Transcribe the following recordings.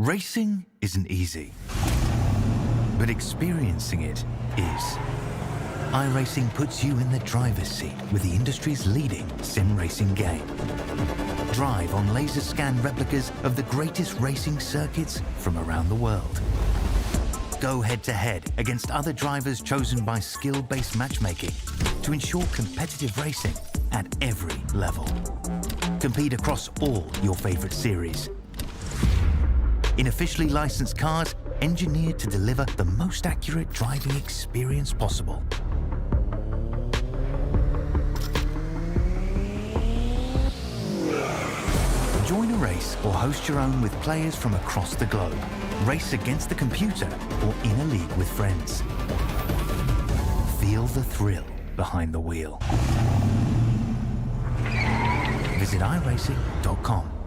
Racing isn't easy, but experiencing it is. iRacing puts you in the driver's seat with the industry's leading sim racing game. Drive on laser scan replicas of the greatest racing circuits from around the world. Go head-to-head against other drivers chosen by skill-based matchmaking to ensure competitive racing at every level. Compete across all your favorite series. In officially licensed cars, engineered to deliver the most accurate driving experience possible. Join a race or host your own with players from across the globe. Race against the computer or in a league with friends. Feel the thrill behind the wheel. Visit iRacing.com.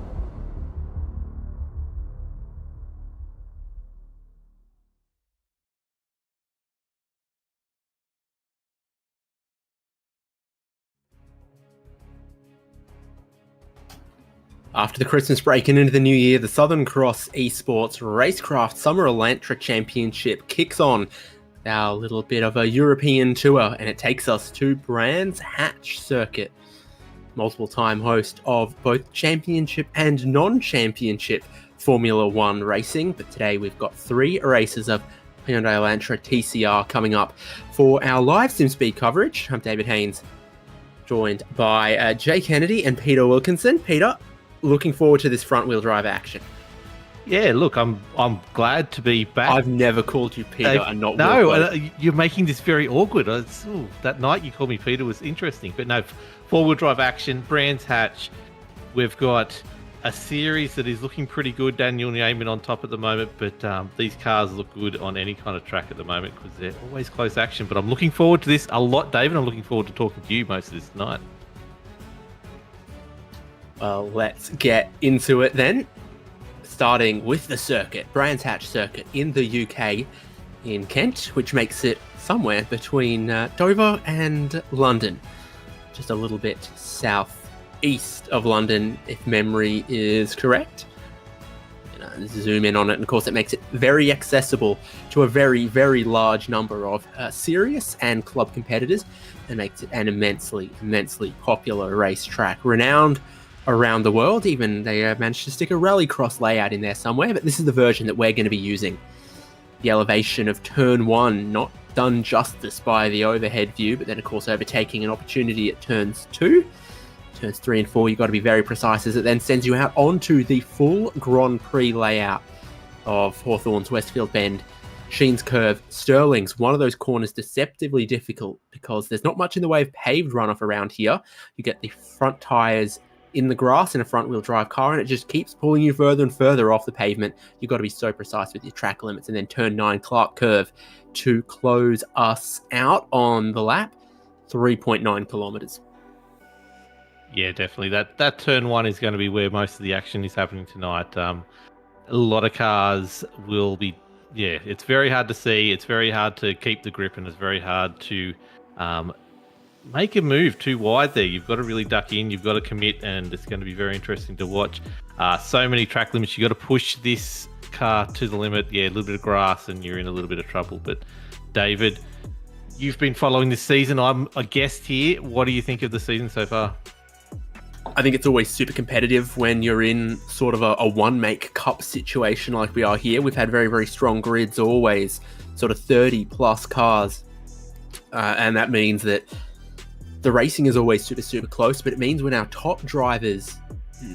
After the Christmas break and into the new year, the Southern Cross ESports Racecraft Summer Elantra Championship kicks on our little bit of a European tour, and it takes us to Brands Hatch Circuit. Multiple time host of both championship and non-championship Formula One racing, but today we've got 3 races of Hyundai Elantra TCR coming up for our live SimSpeed coverage. I'm David Haynes, joined by Jay Kennedy and Peter Wilkinson. Peter, looking forward to this front-wheel drive action. Yeah, look, I'm glad to be back. I've never called you Peter and not No, Will. you're making this very awkward. That night you called me Peter was interesting. But no, four-wheel drive action, Brands Hatch. We've got a series that is looking pretty good. Daniel Yeaman on top at the moment, but these cars look good on any kind of track at the moment because they're always close action. But I'm looking forward to this a lot, David. I'm looking forward to talking to you most of this night. Well, let's get into it then. Starting with the circuit, Brands Hatch Circuit in the UK, in Kent, which makes it somewhere between Dover and London. Just a little bit southeast of London, if memory is correct. Zoom in on it, and of course it makes it very accessible to a very, very large number of serious and club competitors, and makes it an immensely, immensely popular racetrack, renowned around the world. Even they managed to stick a rallycross layout in there somewhere, but this is the version that we're going to be using. The elevation of turn 1 not done justice by the overhead view, but then of course overtaking an opportunity at turns 2. Turns 3 and 4, you've got to be very precise, as it then sends you out onto the full Grand Prix layout of Hawthorns, Westfield Bend, Sheens Curve, Stirling's. One of those corners deceptively difficult because there's not much in the way of paved runoff around here. You get the front tyres in the grass in a front-wheel drive car, and it just keeps pulling you further and further off the pavement. You've got to be so precise with your track limits. And then turn 9, Clark Curve, to close us out on the lap, 3.9 kilometres. Yeah, definitely. That turn 1 is going to be where most of the action is happening tonight. A lot of cars will be... Yeah, it's very hard to see. It's very hard to keep the grip, and it's very hard to... make a move too wide there. You've got to really duck in, you've got to commit, and it's going to be very interesting to watch. So many track limits, you've got to push this car to the limit. Yeah, a little bit of grass and you're in a little bit of trouble. But David, you've been following this season. I'm a guest here. What do you think of the season so far? I think it's always super competitive when you're in sort of a one-make cup situation like we are here. We've had very, very strong grids always, sort of 30 plus cars. And that means that the racing is always super, super close, but it means when our top drivers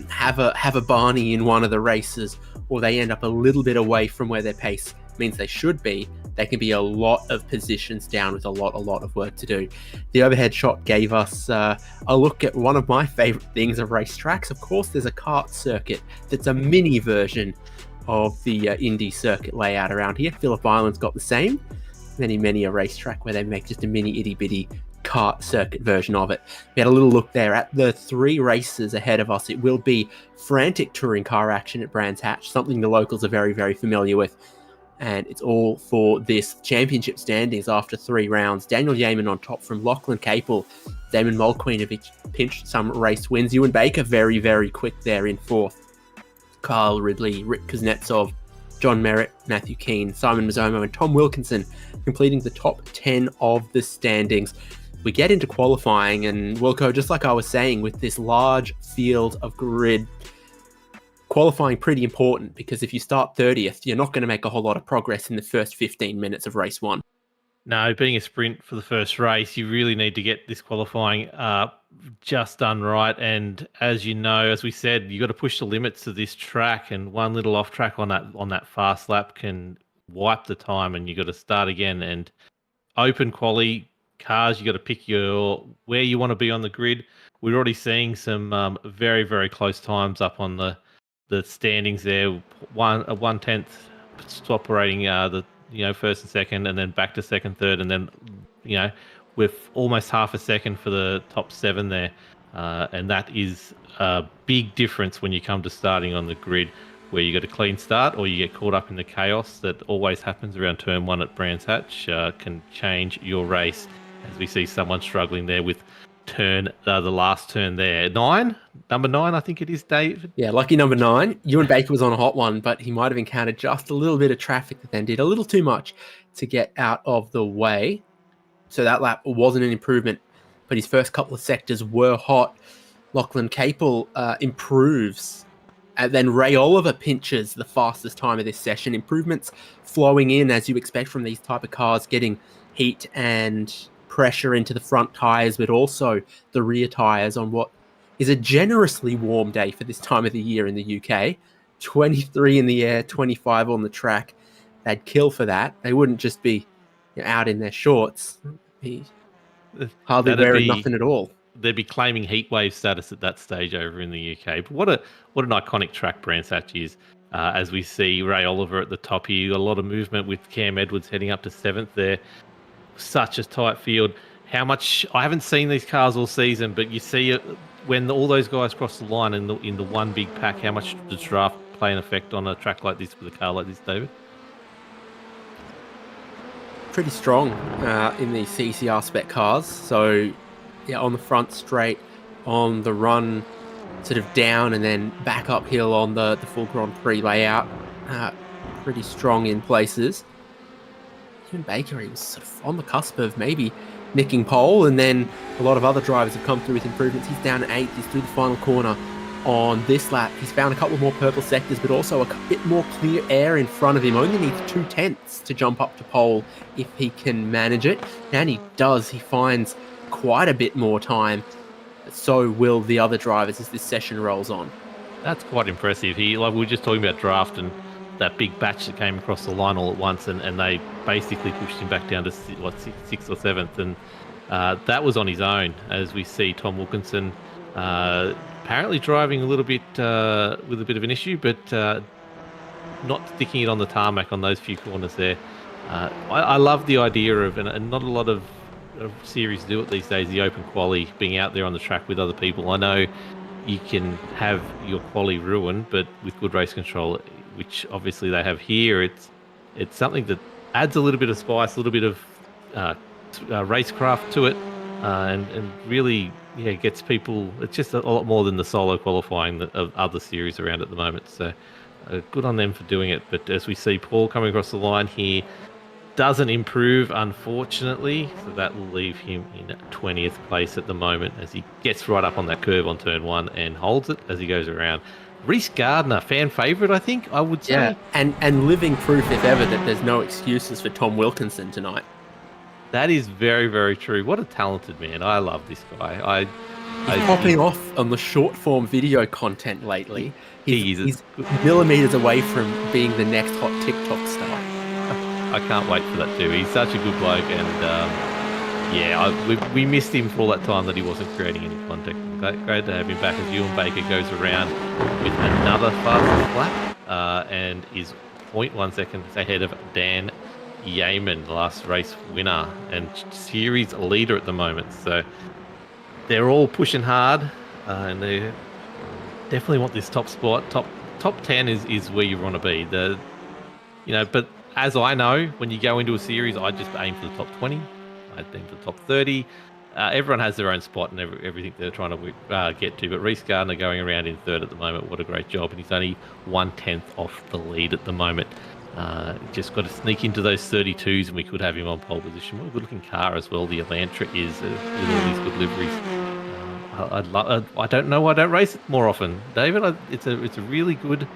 have a Barney in one of the races, or they end up a little bit away from where their pace means they should be, they can be a lot of positions down with a lot of work to do. The overhead shot gave us a look at one of my favorite things of racetracks. Of course, there's a kart circuit that's a mini version of the Indy circuit layout around here. Phillip Island's got the same. Many a racetrack where they make just a mini itty-bitty kart circuit version of it. We had a little look there at the 3 races ahead of us. It will be frantic touring car action at Brands Hatch, something the locals are very, very familiar with. And it's all for this championship standings after 3 rounds. Daniel Yeaman on top from Lachlan Capel. Damon Molkwinovich pinched some race wins. Ewan Baker very, very quick there in 4th. Kyle Ridley, Rick Kuznetsov John Merritt, Matthew Keane, Simon Mazzomo, and Tom Wilkinson completing the top 10 of the standings. We get into qualifying, and Wilco, just like I was saying, with this large field of grid, qualifying pretty important, because if you start 30th, you're not going to make a whole lot of progress in the first 15 minutes of race one. No, being a sprint for the first race, you really need to get this qualifying just done right. And as you know, as we said, you got to push the limits of this track, and one little off track on that fast lap can wipe the time, and you got to start again. And open quali cars, you got to pick where you want to be on the grid. We're already seeing some very, very close times up on the standings there. 1/10 separating the first and second, and then back to second, third, and then with almost half a second for the top 7 there, and that is a big difference when you come to starting on the grid, where you got a clean start or you get caught up in the chaos that always happens around turn 1 at Brands Hatch. Can change your race, as we see someone struggling there with the last turn there. Number 9, I think it is, David. Yeah, lucky number 9. Ewan Baker was on a hot one, but he might have encountered just a little bit of traffic that then did a little too much to get out of the way. So that lap wasn't an improvement, but his first couple of sectors were hot. Lachlan Capel improves, and then Ray Oliver pinches the fastest time of this session. Improvements flowing in, as you expect from these type of cars, getting heat and pressure into the front tyres, but also the rear tyres on what is a generously warm day for this time of the year in the UK. 23 in the air, 25 on the track. They'd kill for that. They wouldn't just be out in their shorts. Hardly wearing nothing at all. They'd be claiming heatwave status at that stage over in the UK. But what an iconic track Brands Hatch is. As we see Ray Oliver at the top here, you got a lot of movement with Cam Edwards heading up to 7th there. Such a tight field. How much I haven't seen these cars all season, but you see it when all those guys cross the line in the one big pack. How much does draft play an effect on a track like this with a car like this, David? Pretty strong in the CCR spec cars. So yeah, on the front straight, on the run sort of down, and then back uphill on the full Grand Prix layout. Pretty strong in places. Ewan Baker, he was sort of on the cusp of maybe nicking pole, and then a lot of other drivers have come through with improvements. He's down at 8th. He's through the final corner on this lap. He's found a couple more purple sectors, but also a bit more clear air in front of him. Only needs 2/10 to jump up to pole if he can manage it. And he does. He finds quite a bit more time. So will the other drivers as this session rolls on. That's quite impressive. We were just talking about draft and that big batch that came across the line all at once, and they basically pushed him back down to 6th or 7th, and that was on his own. As we see Tom Wilkinson apparently driving a little bit with a bit of an issue, but not sticking it on the tarmac on those few corners there. I love the idea of, and not a lot of series do it these days, the open quali, being out there on the track with other people. I know you can have your quali ruined, but with good race control, which obviously they have here, it's something that adds a little bit of spice, a little bit of racecraft to it, and really gets people. It's just a lot more than the solo qualifying of other series around at the moment. So good on them for doing it. But as we see Paul coming across the line here, doesn't improve, unfortunately, so that will leave him in 20th place at the moment as he gets right up on that curve on turn 1 and holds it as he goes around. Reece Gardner, fan favourite, I think, I would say. Yeah, and living proof, if ever, that there's no excuses for Tom Wilkinson tonight. That is very, very true. What a talented man. I love this guy. He's popping off on the short-form video content lately. He's millimetres away from being the next hot TikTok star. I can't wait for that too. He's such a good bloke, and we missed him for all that time that he wasn't creating any content. Great to have him back as Ewan Baker goes around with another fastest lap and is 0.1 seconds ahead of Dan Yeaman, the last race winner and series leader at the moment. So they're all pushing hard, and they definitely want this top spot. Top 10 is where you want to be. But as I know, when you go into a series, I just aim for the top 20. I aim for the top 30. everyone has their own spot and everything they're trying to get to. But Reece Gardner going around in third at the moment. What a great job. And he's only 1/10 off the lead at the moment. Just got to sneak into those 32s and we could have him on pole position. What a good looking car as well. The Elantra is with all these good liveries. I don't know why I don't race it more often, David. It's a really good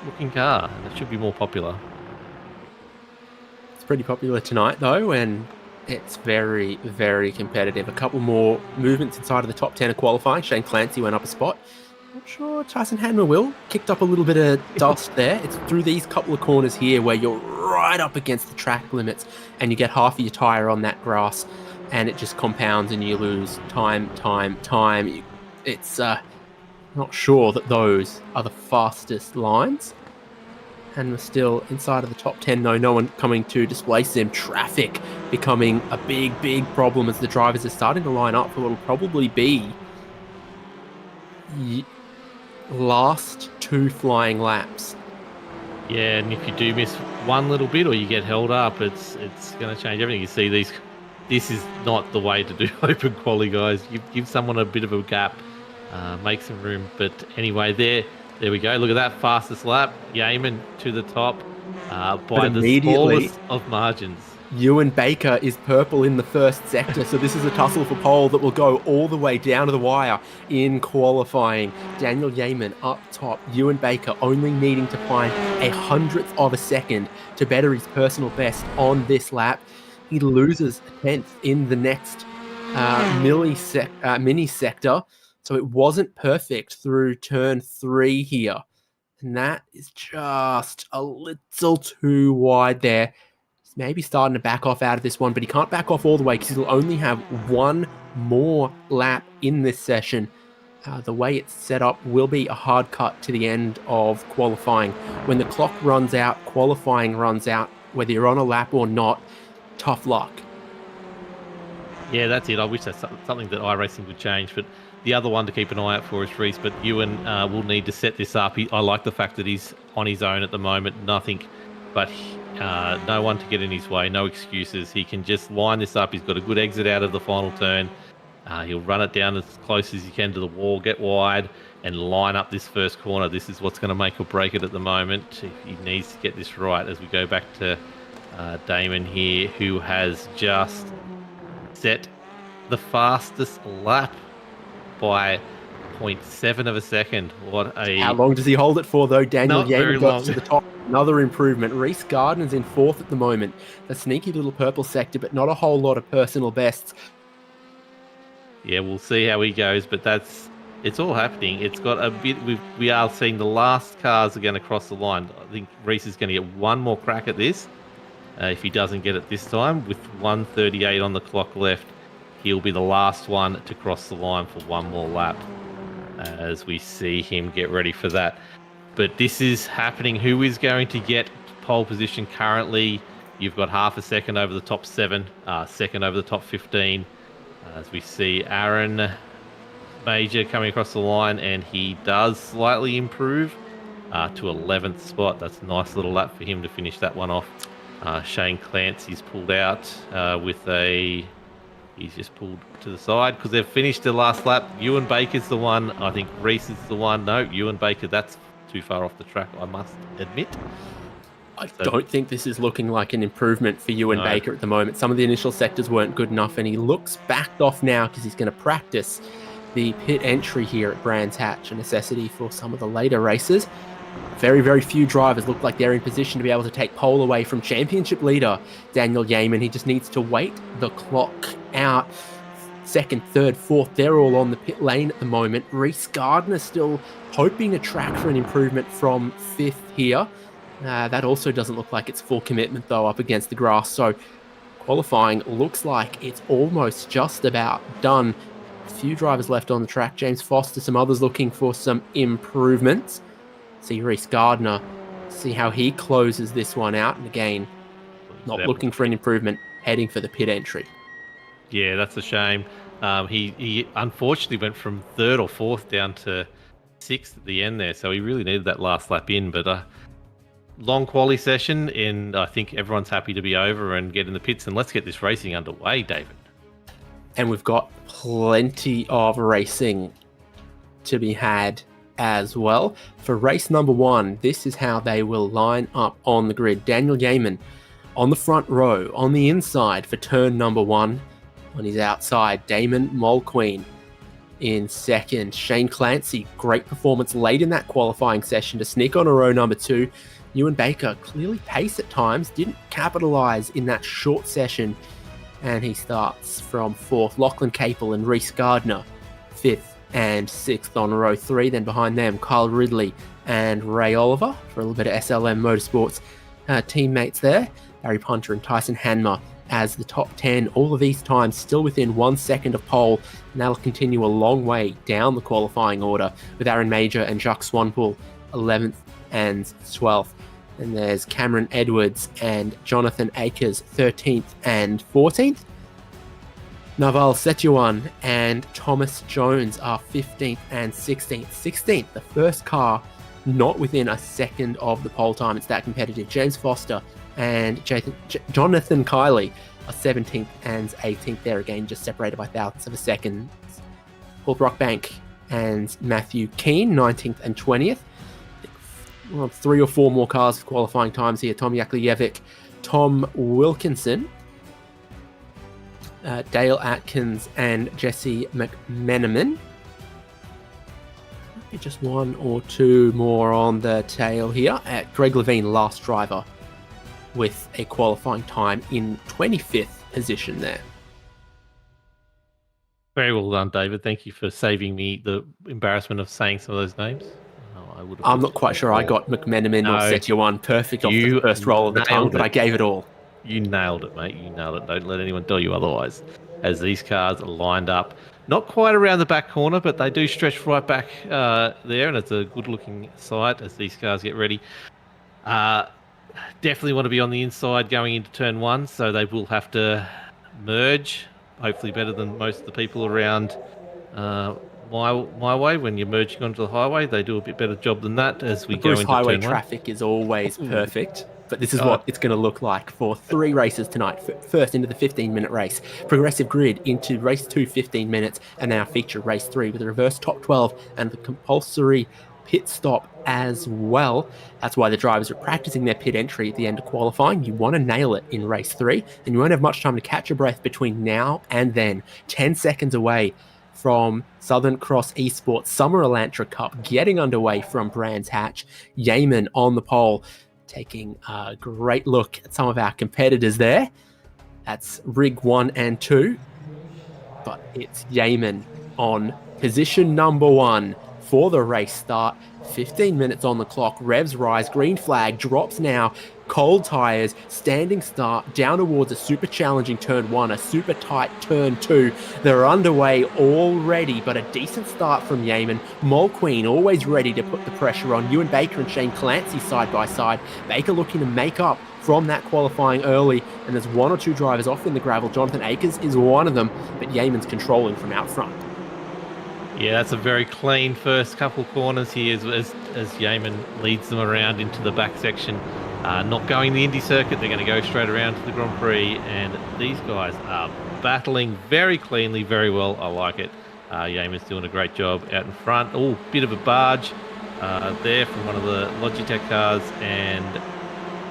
looking car and it should be more popular. It's pretty popular tonight though, and it's very, very competitive. A couple more movements inside of the top 10 of qualifying. Shane Clancy went up a spot. Not sure Tyson Hanmer will. Kicked up a little bit of dust there. It's through these couple of corners here where you're right up against the track limits and you get half of your tyre on that grass and it just compounds and you lose time. It's not sure that those are the fastest lines. And we're still inside of the top 10 though. No one coming to displace him. Traffic becoming a big problem as the drivers are starting to line up for what will probably be last 2 flying laps. Yeah, and if you do miss one little bit or you get held up, it's going to change everything. You see this is not the way to do open quali, guys. You give someone a bit of a gap, make some room. But anyway, there we go. Look at that fastest lap. Yeaman to the top by the smallest of margins. Ewan Baker is purple in the first sector, so this is a tussle for pole that will go all the way down to the wire in qualifying. Daniel Yeaman up top. Ewan Baker only needing to find 1/100th of a second to better his personal best on this lap. He loses a 10th in the next mini sector, so it wasn't perfect through turn 3 here. And that is just a little too wide there. Maybe starting to back off out of this one, but he can't back off all the way because he'll only have one more lap in this session. The way it's set up will be a hard cut to the end of qualifying. When the clock runs out, qualifying runs out, whether you're on a lap or not, tough luck. Yeah, that's it. I wish that's something that iRacing would change, but the other one to keep an eye out for is Reece, but Ewan will need to set this up. I like the fact that he's on his own at the moment, nothing but no one to get in his way, no excuses. He can just line this up. He's got a good exit out of the final turn. He'll run it down as close as he can to the wall, get wide, and line up this first corner. This is what's going to make or break it at the moment. He needs to get this right as we go back to Damon here, who has just set the fastest lap by 0.7 of a second. How long does he hold it for, though? Daniel Yeaman got long. to the top. Another improvement. Reece Gardner's in 4th at the moment. A sneaky little purple sector, but not a whole lot of personal bests. Yeah, we'll see how he goes, but it's all happening. It's got a bit. We are seeing the last cars are going to cross the line. I think Reece is going to get one more crack at this. If he doesn't get it this time, with 1:38 on the clock left, he'll be the last one to cross the line for one more lap as we see him get ready for that. But this is happening. Who is going to get pole position currently? You've got half a second over the top 7, second over the top 15. As we see Aaron Major coming across the line, and he does slightly improve to 11th spot. That's a nice little lap for him to finish that one off. Shane Clancy's pulled out he's just pulled to the side because they've finished the last lap. Ewan Baker's the one. I think Reece is the one. No, Ewan Baker, that's too far off the track, I must admit. I don't think this is looking like an improvement for Ewan Baker at the moment. Some of the initial sectors weren't good enough, and he looks backed off now because he's going to practice the pit entry here at Brands Hatch, a necessity for some of the later races. Very, very few drivers look like they're in position to be able to take pole away from championship leader Daniel Yeaman. He just needs to wait the clock out. 2nd, 3rd, 4th, they're all on the pit lane at the moment. Reece Gardner still hoping to track for an improvement from 5th here. That also doesn't look like it's full commitment though up against the grass. So qualifying looks like it's almost just about done. A few drivers left on the track. James Foster, some others looking for some improvements. See Reece Gardner, see how he closes this one out. And again, not looking for an improvement, heading for the pit entry. Yeah, that's a shame. He unfortunately went from 3rd or 4th down to 6th at the end there. So he really needed that last lap in. But long quali session, and I think everyone's happy to be over and get in the pits. And let's get this racing underway, David. and we've got plenty of racing to be had as well. For race number 1, this is how they will line up on the grid. Daniel Yeaman on the front row, on the inside for turn number 1. On his outside, Damon Mulqueen in second. Shane Clancy, great performance late in that qualifying session to sneak on a row number 2. Ewan Baker, clearly pace at times, didn't capitalise in that short session, and he starts from 4th. Lachlan Capel and Reece Gardner, 5th and 6th on row 3. Then behind them, Kyle Ridley and Ray Oliver for a little bit of SLM Motorsports teammates there. Barry Punter and Tyson Hanmer as the top 10. All of these times still within 1 second of pole, and that'll continue a long way down the qualifying order with Aaron Major and Jacques Swanpool 11th and 12th. And there's Cameron Edwards and Jonathan Akers 13th and 14th. Naval Setuan and Thomas Jones are 15th and 16th. 16th, the first car not within a second of the pole time. It's that competitive. James Foster and Jonathan Kiley are 17th and 18th there, again just separated by thousandths of a second. Paul Brockbank and Matthew Keane 19th and 20th. Well, 3 or 4 more cars with qualifying times here. Tom Yaklijevic, Tom Wilkinson, Dale Atkins and Jesse McMenamin. Maybe just 1 or 2 more on the tail here. Greg Levine, last driver, with a qualifying time in 25th position there. Very well done, David. Thank you for saving me the embarrassment of saying some of those names. I'm not quite sure I got McMenamin or Setuan perfect off the first roll of the tongue, but I gave it all. You nailed it, mate. You nailed it. Don't let anyone tell you otherwise. As these cars are lined up, not quite around the back corner, but they do stretch right back there, and it's a good-looking sight as these cars get ready. Definitely want to be on the inside going into turn 1, so they will have to merge, hopefully better than most of the people around my way. When you're merging onto the highway, they do a bit better job than that as we go into highway turn 1. Traffic is always perfect, but this is what it's going to look like for 3 races tonight. First into the 15-minute race, progressive grid into race 2, 15 minutes, and now feature race 3 with a reverse top 12 and the compulsory pit stop as well. That's why the drivers are practicing their pit entry at the end of qualifying. You want to nail it in race 3, and you won't have much time to catch your breath between now and then. 10 seconds away from Southern Cross ESports Summer Elantra Cup getting underway from Brands Hatch. Yeaman on the pole, taking a great look at some of our competitors there. That's rig 1 and 2, but it's Yeaman on position number 1 for the race start. 15 minutes on the clock, revs rise, green flag drops now, cold tyres, standing start down towards a super challenging turn 1, a super tight turn 2. They're underway already, but a decent start from Yeaman. Mulqueen always ready to put the pressure on. Ewan Baker and Shane Clancy side by side. Baker looking to make up from that qualifying early, and there's 1 or 2 drivers off in the gravel. Jonathan Akers is one of them, but Yeaman's controlling from out front. Yeah, that's a very clean first couple corners here as Yeaman leads them around into the back section. Not going the Indy circuit, they're going to go straight around to the Grand Prix, and these guys are battling very cleanly, very well. I like it. Yeaman's doing a great job out in front. Oh, bit of a barge there from one of the Logitech cars, and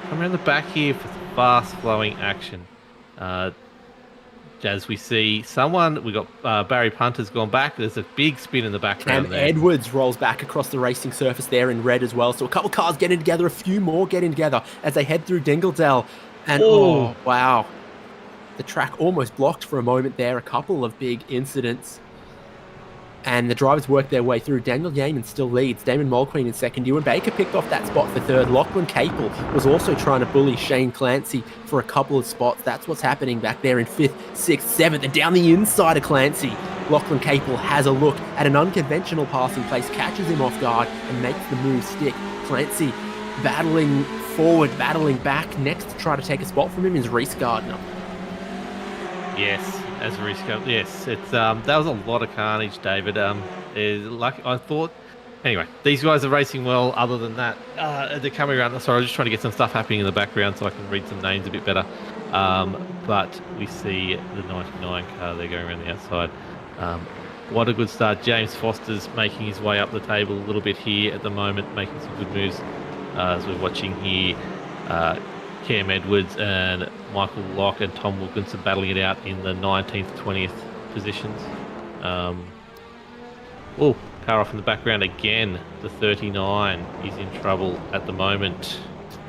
come around the back here for fast flowing action. As we see someone, we got Barry Punter's gone back. There's a big spin in the background. And Edwards rolls back across the racing surface there in red as well. So a couple cars getting together, a few more getting together as they head through Dingledale. And oh wow, the track almost blocked for a moment there. A couple of big incidents. And the drivers work their way through. Daniel Yeaman still leads. Damon Mulqueen in second. Ewan Baker picked off that spot for third. Lachlan Capel was also trying to bully Shane Clancy for a couple of spots. That's what's happening back there in 5th, 6th, 7th. And down the inside of Clancy, Lachlan Capel has a look at an unconventional passing place, catches him off guard, and makes the move stick. Clancy battling forward, battling back. Next to try to take a spot from him is Reece Gardner. Yes, as Reece Gardner. Yes, it's that was a lot of carnage, David. I thought. Anyway, these guys are racing well. Other than that, they're coming around. Sorry, I'm just trying to get some stuff happening in the background so I can read some names a bit better. But we see the 99 car there going around the outside. What a good start. James Foster's making his way up the table a little bit here at the moment, making some good moves. As we're watching here, Cam Edwards and Michael Locke and Tom Wilkinson battling it out in the 19th, 20th positions. Car off in the background again. The 39 is in trouble at the moment.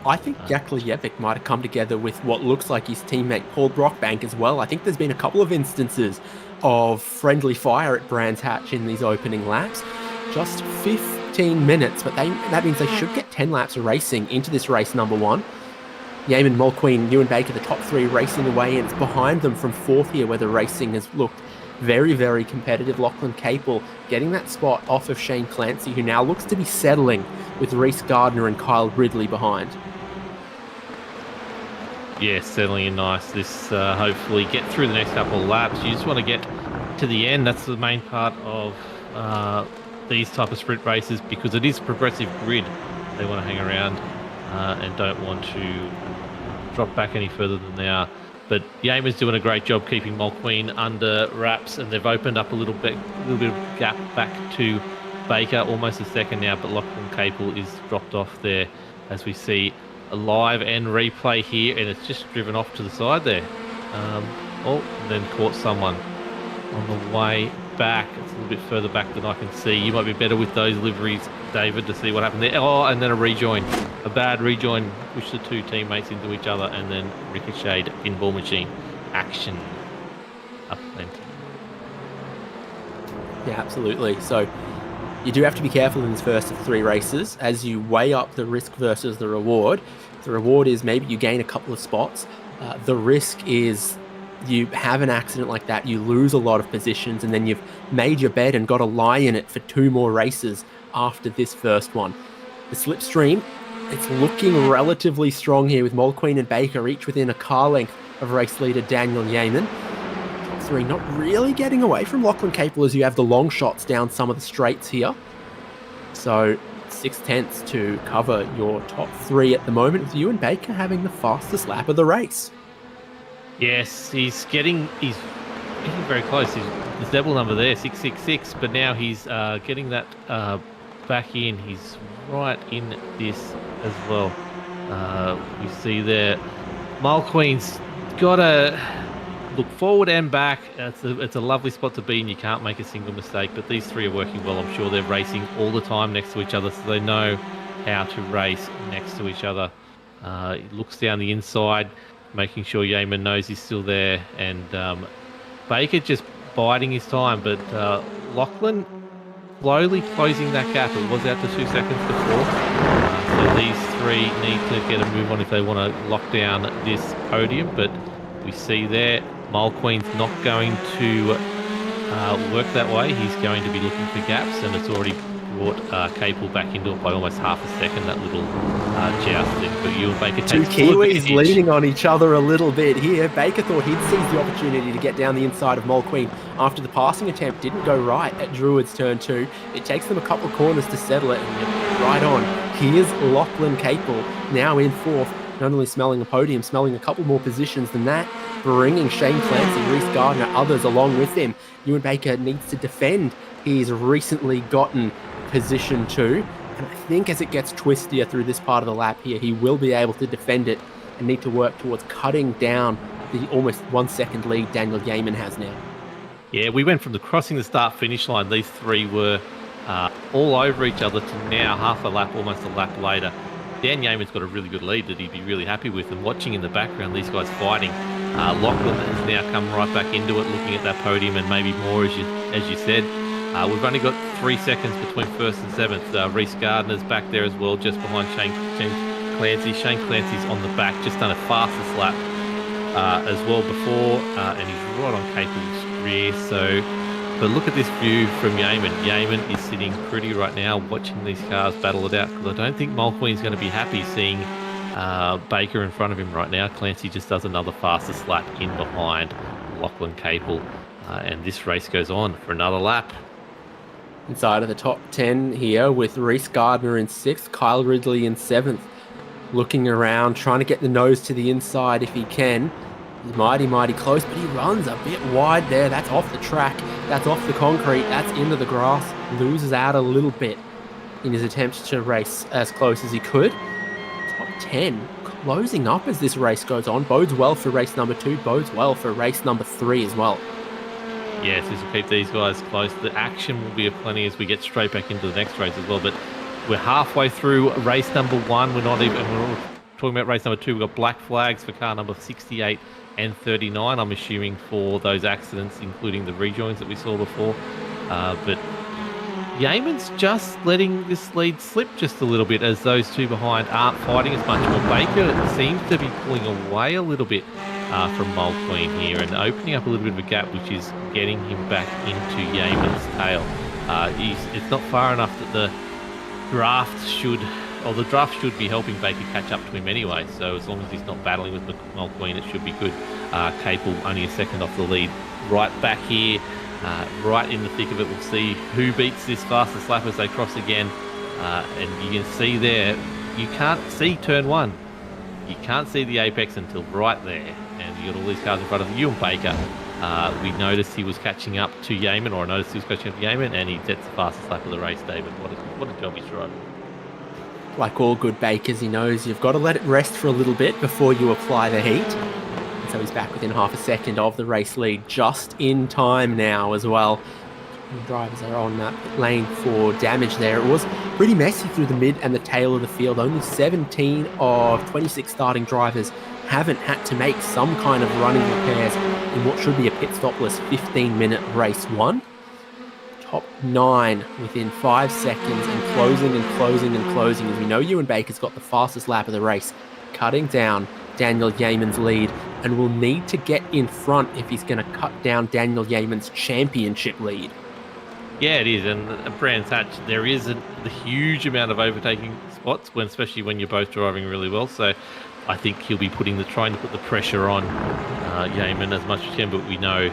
I think Jack Lejevic might have come together with what looks like his teammate Paul Brockbank as well. I think there's been a couple of instances of friendly fire at Brands Hatch in these opening laps. Just 15 minutes, but that means they should get 10 laps of racing into this race number 1. Yeaman, Mulqueen, Ewan Baker, the top 3 racing away, and it's behind them from 4th here where the racing has looked very, very competitive. Lachlan Capel getting that spot off of Shane Clancy, who now looks to be settling with Reese Gardner and Kyle Ridley behind. Yeah, settling in nice. This hopefully get through the next couple of laps. You just want to get to the end. That's the main part of these type of sprint races, because it is a progressive grid. They want to hang around and don't want to drop back any further than they are. But Yeaman's doing a great job keeping Mulqueen under wraps, and they've opened up a little bit of gap back to Baker, almost a second now, but Lachlan Capel is dropped off there as we see a live and replay here, and it's just driven off to the side there. And then caught someone on the way back. It's a little bit further back than I can see. You might be better with those liveries, David, to see what happened there. And then a rejoin. A bad rejoin pushed the 2 teammates into each other, and then ricocheted pinball machine action up plenty. Yeah, absolutely. So you do have to be careful in this first of 3 races as you weigh up the risk versus the reward. The reward is maybe you gain a couple of spots. The risk is you have an accident like that, you lose a lot of positions, and then you've made your bet and got a lie in it for 2 more races after this first one. The slipstream, it's looking relatively strong here with Mulqueen and Baker each within a car length of race leader Daniel Yeaman. Top 3 not really getting away from Lachlan Capel as you have the long shots down some of the straights here. So 6/10 to cover your top 3 at the moment, with you and Baker having the fastest lap of the race. Yes, he's getting very close. His double number there, 666, but now he's getting that back in. He's right in this as well. We see there, Mulqueen's got to look forward and back. It's a lovely spot to be in. You can't make a single mistake, but these 3 are working well. I'm sure they're racing all the time next to each other, so they know how to race next to each other. He looks down the inside, making sure Yeaman knows he's still there, and Baker just biding his time, but Lachlan slowly closing that gap. It was out to 2 seconds before, so these 3 need to get a move on if they want to lock down this podium. But we see there, Mulqueen's not going to work that way. He's going to be looking for gaps, and it's already brought Capel back into it by almost half a second, that little joust there. But you and Baker 2 Kiwis leaning on each other a little bit here. Baker thought he'd seize the opportunity to get down the inside of Mulqueen after the passing attempt didn't go right at Druid's turn 2. It takes them a couple of corners to settle it, and you're right on. Here's Lachlan Capel now in 4th, not only smelling a podium, smelling a couple more positions than that, bringing Shane Clancy, Reese Gardner, others along with him. Ewan Baker needs to defend. He's recently gotten position 2, and I think as it gets twistier through this part of the lap here, he will be able to defend it and need to work towards cutting down the almost 1 second lead Daniel Yeaman has now. Yeah, we went from the crossing the start finish line, these 3 were all over each other, to now half a lap, almost a lap later. Dan Yeaman's got a really good lead that he'd be really happy with, and watching in the background these guys fighting. Lachlan has now come right back into it, looking at that podium and maybe more, as you said. We've only got 3 seconds between 1st and 7th. Reese Gardner's back there as well, just behind Shane Clancy. Shane Clancy's on the back, just done a fastest lap as well before, and he's right on Capel's rear. But look at this view from Yeaman. Yeaman is sitting pretty right now, watching these cars battle it out, because I don't think Mulqueen's going to be happy seeing Baker in front of him right now. Clancy just does another fastest lap in behind Lachlan Capel, and this race goes on for another lap. Inside of the top 10 here with Reese Gardner in 6th, Kyle Ridley in 7th. Looking around, trying to get the nose to the inside if he can. He's mighty close, but he runs a bit wide there. That's off the track. That's off the concrete. That's into the grass. Loses out a little bit in his attempts to race as close as he could. Top 10 closing up as this race goes on. Bodes well for race number 2. Bodes well for race number 3 as well. Yes, this will keep these guys close. The action will be aplenty as we get straight back into the next race as well. But we're halfway through race number 1. We're talking about race number 2. We've got black flags for car number 68 and 39. I'm assuming for those accidents, including the rejoins that we saw before. But Yeaman's just letting this lead slip just a little bit as those two behind aren't fighting as much. Well, Baker seems to be pulling away a little bit from Mole Queen here and opening up a little bit of a gap, which is getting him back into Yeaman's tail. It's not far enough that the draft should be helping Baker catch up to him anyway. So as long as he's not battling with Mole Queen, it should be good. Capel only a second off the lead. Right back here, right in the thick of it. We'll see who beats this fastest lap as they cross again. And you can see there, you can't see turn 1. You can't see the apex until right there. And you got all these cars in front of you and Baker. We noticed he was catching up to Yeaman, or I noticed he was catching up to Yeaman, and he gets the fastest lap of the race, David. What a job he's driving. Like all good bakers, he knows you've got to let it rest for a little bit before you apply the heat. And so he's back within half a second of the race lead, just in time now as well. The drivers are on that lane for damage there. It was pretty messy through the mid and the tail of the field. Only 17 of 26 starting drivers haven't had to make some kind of running repairs in what should be a pit stopless 15-minute race 1. Top 9 within 5 seconds and closing as we know Ewan Baker's got the fastest lap of the race, cutting down Daniel Yeaman's lead, and will need to get in front if he's going to cut down Daniel Yeaman's championship lead. Yeah, it is, and Brands Hatch, there isn't the huge amount of overtaking spots, especially when you're both driving really well. So I think he'll be trying to put the pressure on Yeaman as much as he can. But we know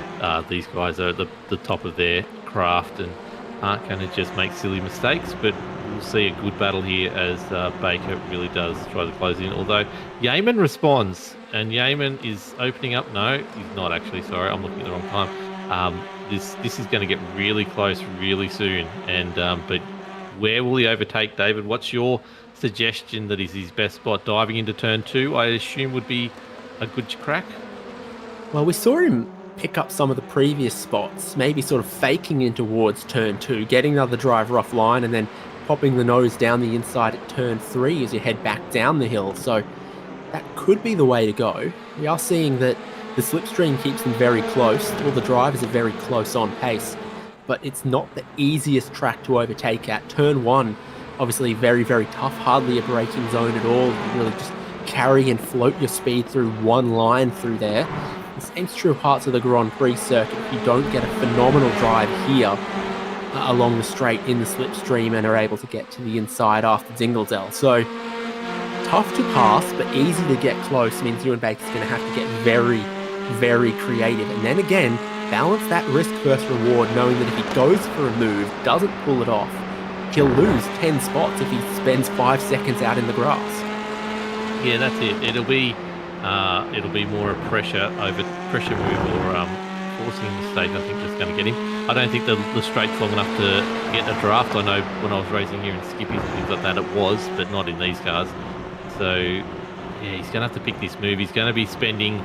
these guys are at the top of their craft and aren't going to just make silly mistakes. But we'll see a good battle here as Baker really does try to close in. Although Yeaman responds, and Yeaman is opening up. No, he's not actually. Sorry, I'm looking at the wrong time. This is going to get really close really soon. And but where will he overtake, David? What's your suggestion that is his best spot? Diving into turn 2, I assume, would be a good crack. Well, we saw him pick up some of the previous spots, maybe sort of faking in towards turn 2, getting another driver offline, and then popping the nose down the inside at turn 3 as you head back down the hill. So that could be the way to go. We are seeing that the slipstream keeps them very close. All the drivers are very close on pace, but it's not the easiest track to overtake at. Turn 1, obviously very tough, hardly a braking zone at all. You really just carry and float your speed through one line through there. The same's true of parts of the Grand Prix circuit. If you don't get a phenomenal drive here along the straight in the slipstream and are able to get to the inside after Dinglesdale. So tough to pass, but easy to get close means Ewan Baker's going to have to get very creative. And then again, balance that risk versus reward, knowing that if he goes for a move, doesn't pull it off, he'll lose 10 spots if he spends 5 seconds out in the grass. Yeah, that's it. It'll be more a pressure move or forcing a mistake. I think that's going to get him. I don't think the straight's long enough to get a draft. I know when I was racing here in Skippies and things like that, it was, but not in these cars. So yeah, he's going to have to pick this move. He's going to be spending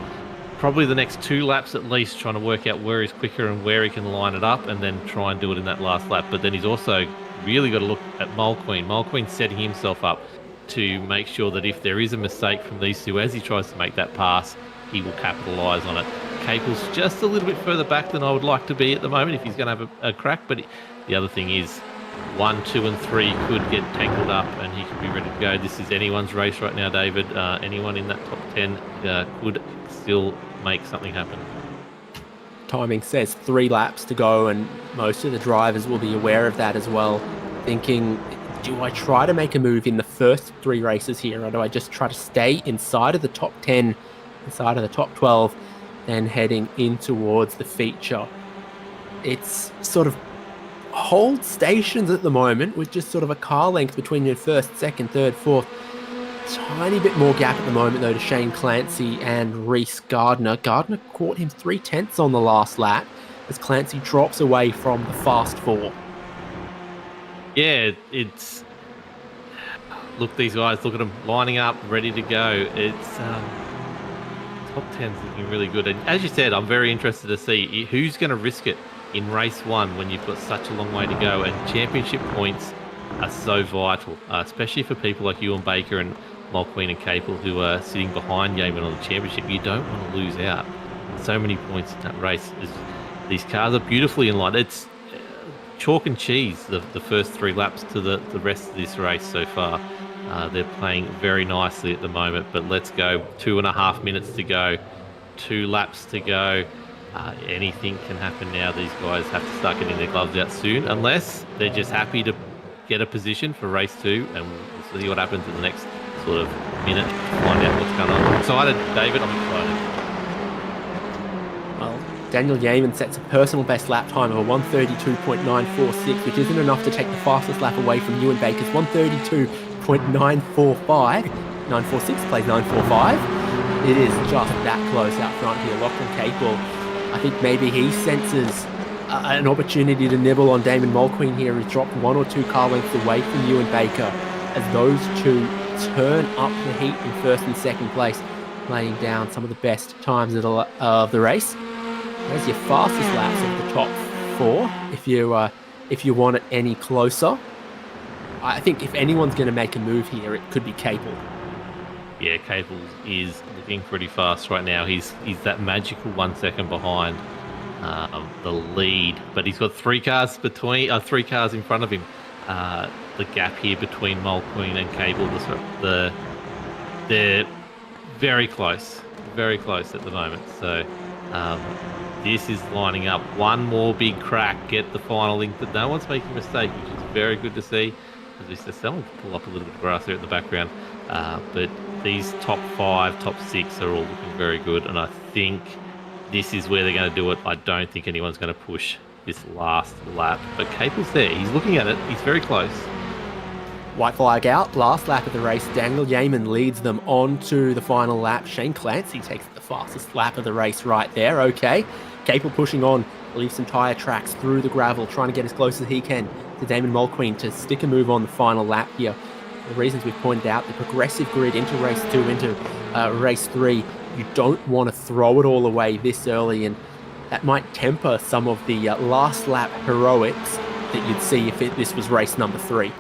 probably the next 2 laps at least trying to work out where he's quicker and where he can line it up, and then try and do it in that last lap. But then he's also really got to look at Mole Queen. Mole Queen's setting himself up to make sure that if there is a mistake from these two as he tries to make that pass, he will capitalise on it. Capel's just a little bit further back than I would like to be at the moment if he's going to have a crack. But the other thing is 1, 2 and 3 could get tangled up and he could be ready to go. This is anyone's race right now, David. Anyone in that top 10 could still make something happen. Timing says 3 laps to go, and most of the drivers will be aware of that as well, thinking, do I try to make a move in the first 3 races here, or do I just try to stay inside of the top 10, inside of the top 12, and heading in towards the feature? It's sort of hold stations at the moment with just sort of a car length between your first, second, third, fourth. tiny bit more gap at the moment, though, to Shane Clancy and Reese Gardner. Gardner caught him 3/10 on the last lap as Clancy drops away from the fast four. Yeah, it's... Look, these guys, look at them lining up, ready to go. It's... top 10's looking really good. And as you said, I'm very interested to see who's going to risk it in race one when you've got such a long way to go. And championship points are so vital, especially for people like Ewan Baker and Mulqueen and Capel who are sitting behind Yeaman on the championship. You don't want to lose out. So many points in that race. These cars are beautifully in line. It's chalk and cheese, the first 3 laps to the rest of this race so far. They're playing very nicely at the moment, but let's go. 2.5 minutes to go, 2 laps to go. Anything can happen now. These guys have to start getting their gloves out soon, unless they're just happy to get a position for race 2, and we'll see what happens in the next sort of minute to find out what's going on. I'm excited, David. I'm excited. Well, Daniel Yeaman sets a personal best lap time of a 132.946, which isn't enough to take the fastest lap away from Ewan Baker's 132.945. 946 plays 945. It is just that close out front here. Lachlan Capel, I think maybe he senses an opportunity to nibble on Damon Mulqueen here. He's dropped 1 or 2 car lengths away from Ewan Baker as those two turn up the heat in first and second place, laying down some of the best times of the race. There's your fastest laps of the top 4 if you want it any closer. I think if anyone's going to make a move here, it could be Capel. Yeah, Capel is looking pretty fast right now. He's that magical 1 second behind the lead, but he's got 3 cars in front of him. The gap here between Mulqueen and Capel, they're very close at the moment. So this is lining up. One more big crack, get the final link, but no one's making a mistake, which is very good to see. As we said, someone can pull up a little bit of grass there at the background. But these top 5, top 6 are all looking very good, and I think this is where they're going to do it. I don't think anyone's going to push this last lap, but Capel's there. He's looking at it. He's very close. White flag out. Last lap of the race. Daniel Yeaman leads them on to the final lap. Shane Clancy takes the fastest lap of the race right there. Okay. Capel pushing on. Leaves some tyre tracks through the gravel, trying to get as close as he can to Damon Mulqueen to stick a move on the final lap here. The reasons we've pointed out, the progressive grid into race 2, into race 3, you don't want to throw it all away this early, and that might temper some of the last lap heroics that you'd see if this was race number 3.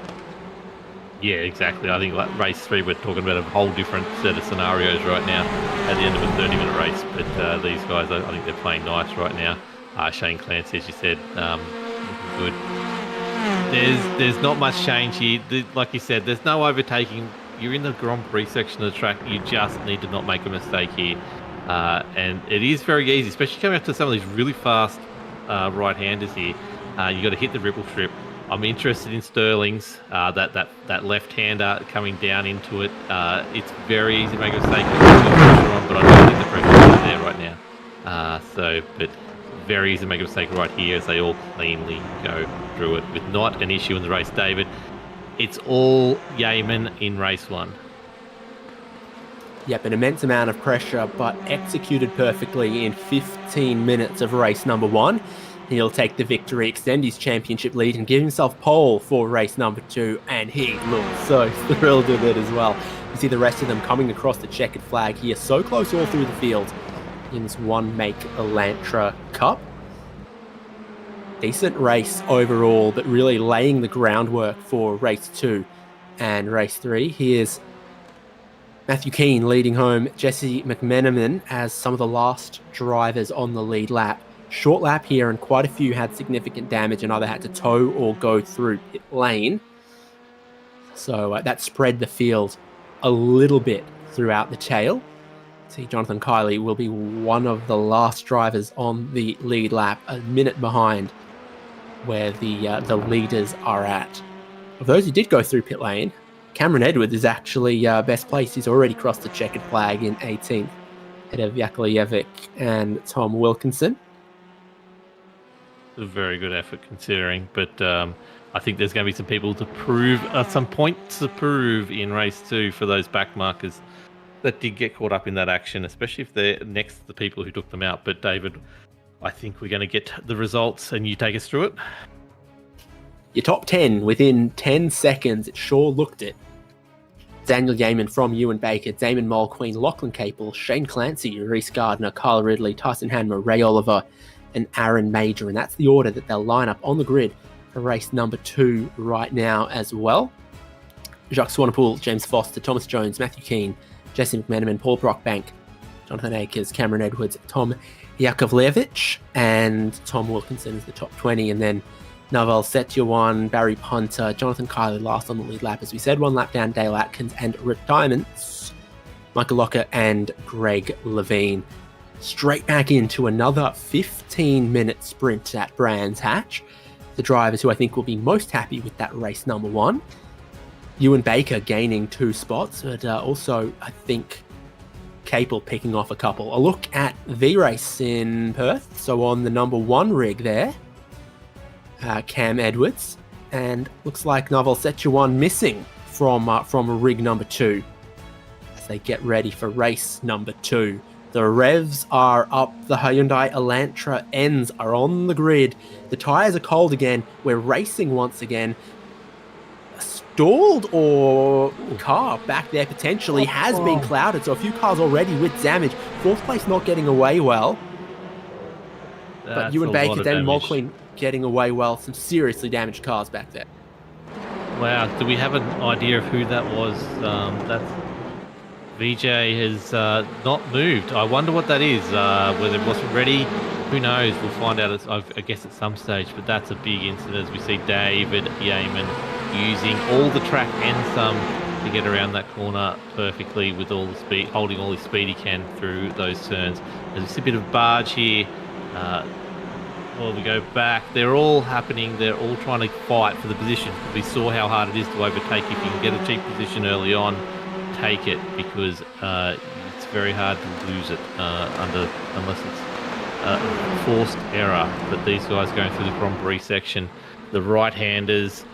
Yeah, exactly. I think like race 3, we're talking about a whole different set of scenarios right now at the end of a 30-minute race. But these guys, I think they're playing nice right now. Shane Clancy, as you said, looking good. There's not much change here. Like you said, there's no overtaking. You're in the Grand Prix section of the track. You just need to not make a mistake here. And it is very easy, especially coming up to some of these really fast right-handers here. You got to hit the ripple strip. I'm interested in Sterling's, that left-hander coming down into it. It's very easy to make a mistake, but I don't think the pressure is there right now. But very easy to make a mistake right here as they all cleanly go through it with not an issue in the race. David, it's all Yeaman in race 1. Yep, an immense amount of pressure, but executed perfectly in 15 minutes of race number 1. He'll take the victory, extend his championship lead, and give himself pole for race number 2, and he looks so thrilled with it as well. You see the rest of them coming across the checkered flag here, so close all through the field in this one-make Elantra Cup. Decent race overall, but really laying the groundwork for race 2 and race 3. Here's Matthew Keane leading home Jesse McMenamin as some of the last drivers on the lead lap. Short lap here, and quite a few had significant damage and either had to tow or go through pit lane. So that spread the field a little bit throughout the tail. See, Jonathan Kiley will be one of the last drivers on the lead lap, a minute behind where the leaders are at. Of those who did go through pit lane, Cameron Edwards is actually best placed. He's already crossed the checkered flag in 18th, ahead of Yakolejevic and Tom Wilkinson. A very good effort considering, but I think there's going to be some people to prove, some points to prove in race 2 for those back markers that did get caught up in that action, especially if they're next to the people who took them out. But David, I think we're going to get the results and you take us through it. Your top 10 within 10 seconds. It sure looked it. Daniel Yeaman from Ewan Baker, Damon Mulqueen, Lachlan Capel, Shane Clancy, Reese Gardner, Kyle Ridley, Tyson Hanmer, Ray Oliver, and Aaron Major. And that's the order that they'll line up on the grid for race number 2 right now as well. Jacques Swanepoel, James Foster, Thomas Jones, Matthew Keane, Jesse McMenamin, Paul Brockbank, Jonathan Akers, Cameron Edwards, Tom Yakovlevich, and Tom Wilkinson is the top 20. And then Naval Setyawan, Barry Punter, Jonathan Kiley last on the lead lap. As we said, one lap down, Dale Atkins, and retirements, Michael Locker and Greg Levine. Straight back into another 15-minute sprint at Brands Hatch. The drivers who I think will be most happy with that race number 1. Ewan Baker gaining 2 spots, but also, I think, Capel picking off a couple. A look at the race in Perth. So on the number 1 rig there, Cam Edwards, and looks like Naval Setyawan missing from rig number 2 as they get ready for race number 2. The revs are up. The Hyundai Elantra ends are on the grid. The tyres are cold again. We're racing once again. A stalled or car back there potentially has been clouded, so a few cars already with damage. 4th place not getting away well. But Ewan Baker, Damon Mulqueen getting away well. Some seriously damaged cars back there. Wow, do we have an idea of who that was? That's VJ has not moved. I wonder what that is. Whether it wasn't ready, who knows? We'll find out, I guess, at some stage. But that's a big incident as we see David Yeaman using all the track and some to get around that corner perfectly with all the speed, holding all the speed he can through those turns. There's a bit of barge here. Well, we go back. They're all happening. They're all trying to fight for the position. We saw how hard it is to overtake. If you can get a cheap position early on, take it, because it's very hard to lose it unless it's forced error. But these guys going through the Grand Prix section, the right-handers,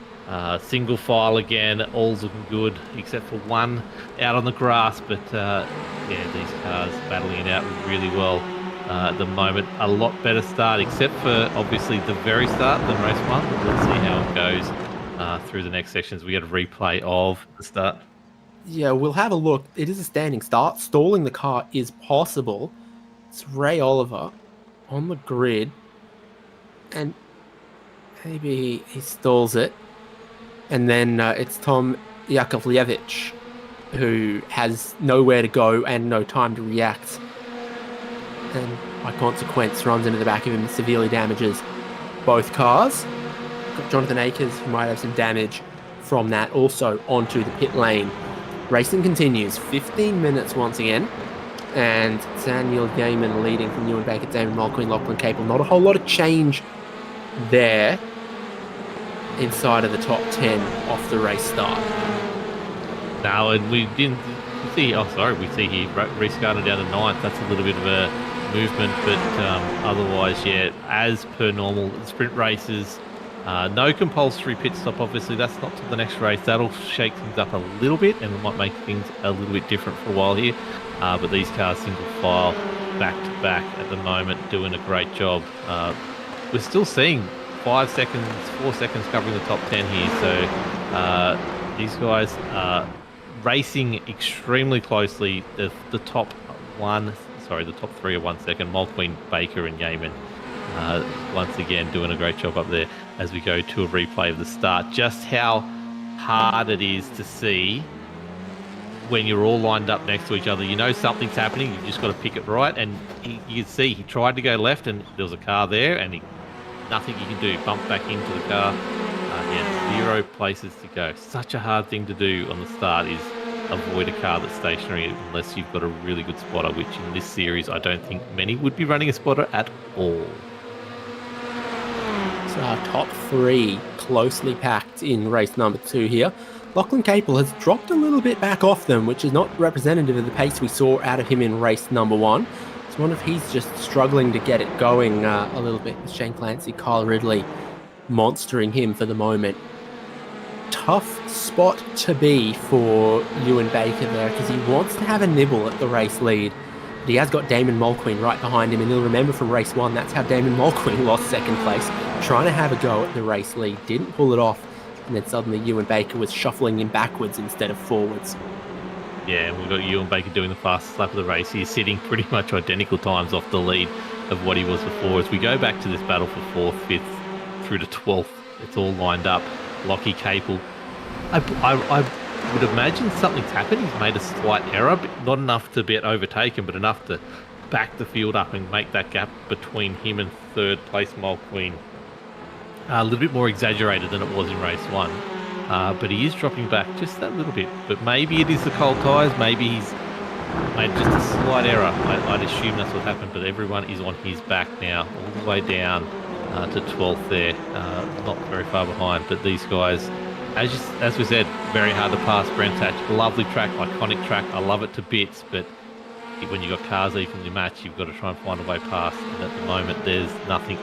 single file again, all's looking good except for one out on the grass. But yeah, these cars battling it out really well. At the moment, a lot better start, except for obviously the very start than race 1. But let's see how it goes through the next sections. We get a replay of the start. Yeah, we'll have a look. It is a standing start. Stalling the car is possible. It's Ray Oliver on the grid, and maybe he stalls it. And then it's Tom Yakovlevich, who has nowhere to go and no time to react, and by consequence runs into the back of him and severely damages both cars. Jonathan Akers, who might have some damage from that, also onto the pit lane. Racing continues, 15 minutes once again, and Daniel Yeaman leading from Ewan Baker, Damon Mulqueen, Lachlan Capel. Not a whole lot of change there inside of the top 10 off the race start. No, and we didn't see, we see here Reese Gardner down to 9th. That's a little bit of a movement, but otherwise, yeah, as per normal, sprint races, no compulsory pit stop, obviously. That's not till the next race. That'll shake things up a little bit, and it might make things a little bit different for a while here. But these cars single file, back to back at the moment, doing a great job. We're still seeing 5 seconds, 4 seconds covering the top 10 here. So these guys are racing extremely closely. The top 3 are 1 second. Mulqueen, Baker, and Yeaman. Once again, doing a great job up there as we go to a replay of the start. Just how hard it is to see when you're all lined up next to each other. You know something's happening. You've just got to pick it right. And you can see he tried to go left, and there was a car there, and nothing you can do. Bump back into the car. 0 places to go. Such a hard thing to do on the start is avoid a car that's stationary unless you've got a really good spotter, which in this series I don't think many would be running a spotter at all. So our top 3 closely packed in race number 2 here. Lachlan Capel has dropped a little bit back off them, which is not representative of the pace we saw out of him in race number 1. So I wonder if he's just struggling to get it going a little bit with Shane Clancy, Kyle Ridley, monstering him for the moment. Tough spot to be for Ewan Baker there, because he wants to have a nibble at the race lead. But he has got Damon Mulqueen right behind him, and you'll remember from race 1, that's how Damon Mulqueen lost second place, trying to have a go at the race lead, didn't pull it off, and then suddenly Ewan Baker was shuffling him backwards instead of forwards. Yeah, we've got Ewan Baker doing the fastest lap of the race. He's sitting pretty much identical times off the lead of what he was before. As we go back to this battle for 4th, 5th, through to 12th, it's all lined up. Lockie Capel. I would imagine something's happened. He's made a slight error, but not enough to get overtaken, but enough to back the field up and make that gap between him and third place Mulqueen a little bit more exaggerated than it was in race 1. But he is dropping back just that little bit. But maybe it is the cold tyres. Maybe he's made just a slight error. I'd assume that's what happened. But everyone is on his back now, all the way down to 12th there. Not very far behind. But these guys, as we said, very hard to pass. Brands Hatch, lovely track, iconic track. I love it to bits. But when you've got cars evenly matched, you've got to try and find a way past. And at the moment, there's nothing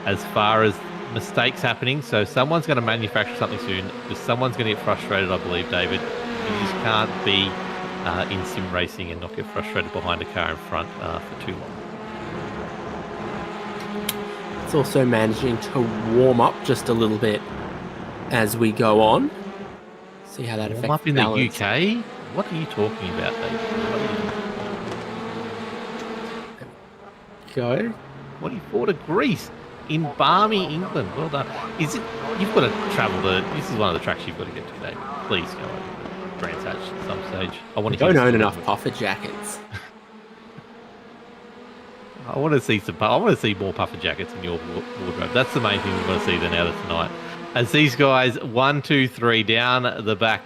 as far as mistakes happening, so someone's going to manufacture something soon, because someone's going to get frustrated, I believe, David. You just can't be in sim racing and not get frustrated behind a car in front for too long. It's also managing to warm up just a little bit as we go on. See how that affects warm up in balance. the UK? What are you talking about, David? Go. What are you for to Greece? In balmy England. Well done. Is it? You've got to travel to. This is one of the tracks you've got to get to, David. Please go over to Brands Hatch at some stage. I want to. Don't own enough puffer jackets. I want to see some. I want to see more puffer jackets in your wardrobe. That's the main thing we want to see then out of tonight. As these guys 1, 2, 3 down the back,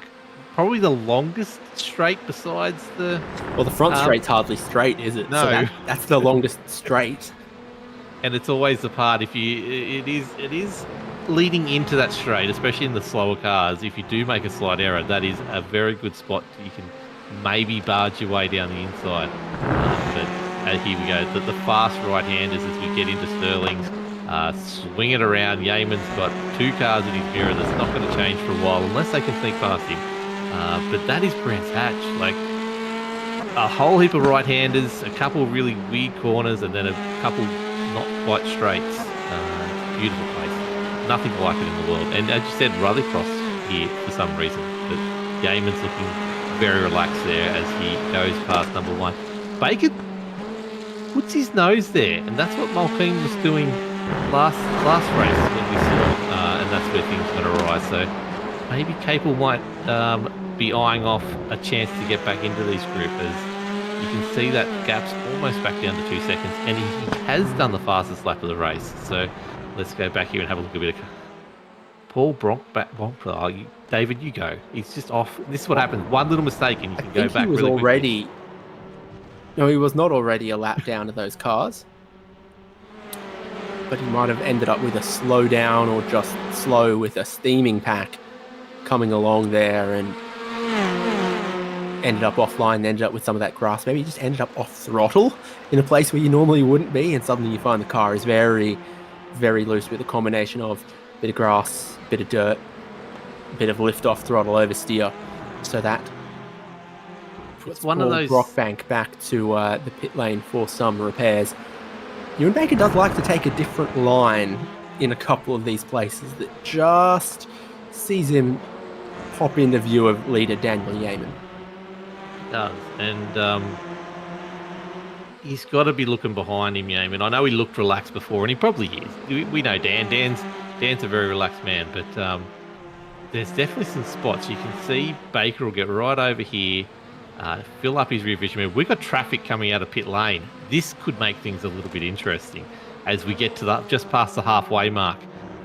probably the longest straight besides the. Well, the front straight's hardly straight, is it? No, so that's the longest straight. And it's always the part it is leading into that straight, especially in the slower cars. If you do make a slight error, that is a very good spot. You can maybe barge your way down the inside. But here we go. The fast right-handers as we get into Sterling's. Swing it around. Yeaman's got 2 cars in his mirror. That's not going to change for a while unless they can sneak past him. But that is Brands Hatch. Like, a whole heap of right-handers, a couple of really weird corners, and then a couple not quite straights. Beautiful place. Nothing like it in the world. And as you said, Rallycross here for some reason. But Yeaman's looking very relaxed there as he goes past number 1. Baker puts his nose there, and that's what Mulqueen was doing last race when we saw, and that's where things are going to arise. So maybe Capel might be eyeing off a chance to get back into these group, as you can see that gap's almost back down to 2 seconds, and he has done the fastest lap of the race. So let's go back here and have a look at a bit of Paul Bronk. David, you go. He's just off. This is what happens. One little mistake and you can go back. He was really already. quickly. No, he was not already a lap down to those cars. But he might have ended up with a slow down or just slow with a steaming pack coming along there and ended up offline, ended up with some of that grass. Maybe he just ended up off throttle in a place where you normally wouldn't be, and suddenly you find the car is very, very loose with a combination of a bit of grass, a bit of dirt, a bit of lift off throttle oversteer. So that it's one of those Brockbank back to the pit lane for some repairs. Ewan Baker does like to take a different line in a couple of these places that just sees him pop into view of leader Daniel Yeaman. Does, and he's got to be looking behind him, Yeaman. I know he looked relaxed before, and he probably is. We know Dan's a very relaxed man, but there's definitely some spots you can see. Baker will get right over here, fill up his rear vision mirror. We've got traffic coming out of pit lane. This could make things a little bit interesting as we get to just past the halfway mark.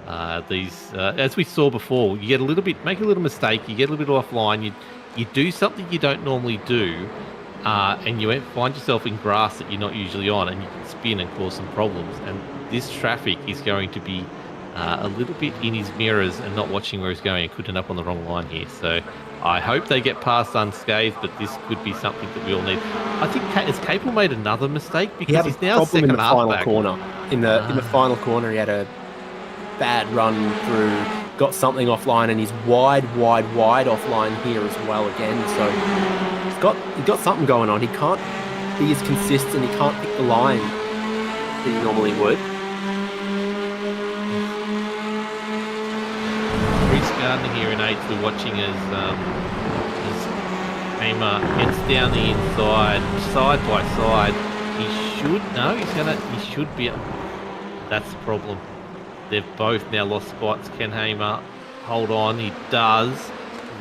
As we saw before, you get a little bit, make a little mistake, you get a little bit offline, you do something you don't normally do, and you find yourself in grass that you're not usually on, and you can spin and cause some problems. And this traffic is going to be a little bit in his mirrors and not watching where he's going. It could end up on the wrong line here. So I hope they get past unscathed, but this could be something that we all need. I think has Capel made another mistake because he's now second in the half final back. corner. In the final corner, he had a bad run through, got something offline, and he's wide offline here as well again. So he's got something going on. He can't be as consistent. He can't pick the line that he normally would. Reese Gardner here in 8th. We're watching as Hamer gets down the inside, side by side. He should be. That's the problem. They've both now lost spots. Can Hamer hold on? He does.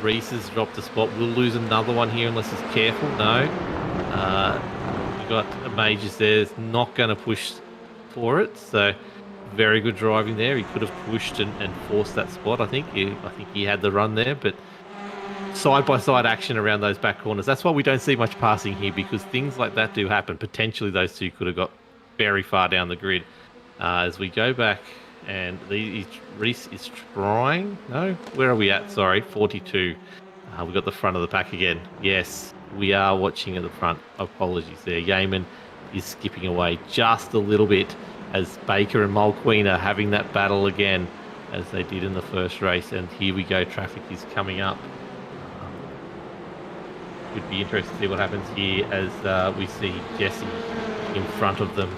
Reese has dropped a spot. We'll lose another one here unless he's careful. No. We've got Majors there. It's not going to push for it. So very good driving there. He could have pushed and forced that spot. I think he had the run there, but side-by-side action around those back corners. That's why we don't see much passing here, because things like that do happen. Potentially those two could have got very far down the grid. As we go back, and Reese is trying. No, where are we at? Sorry, 42. We've got the front of the pack again. Yes, we are watching at the front. Apologies there. Yeaman is skipping away just a little bit as Baker and Mulqueen are having that battle again, as they did in the first race. And here we go. Traffic is coming up. Would be interesting to see what happens here as we see Jesse in front of them.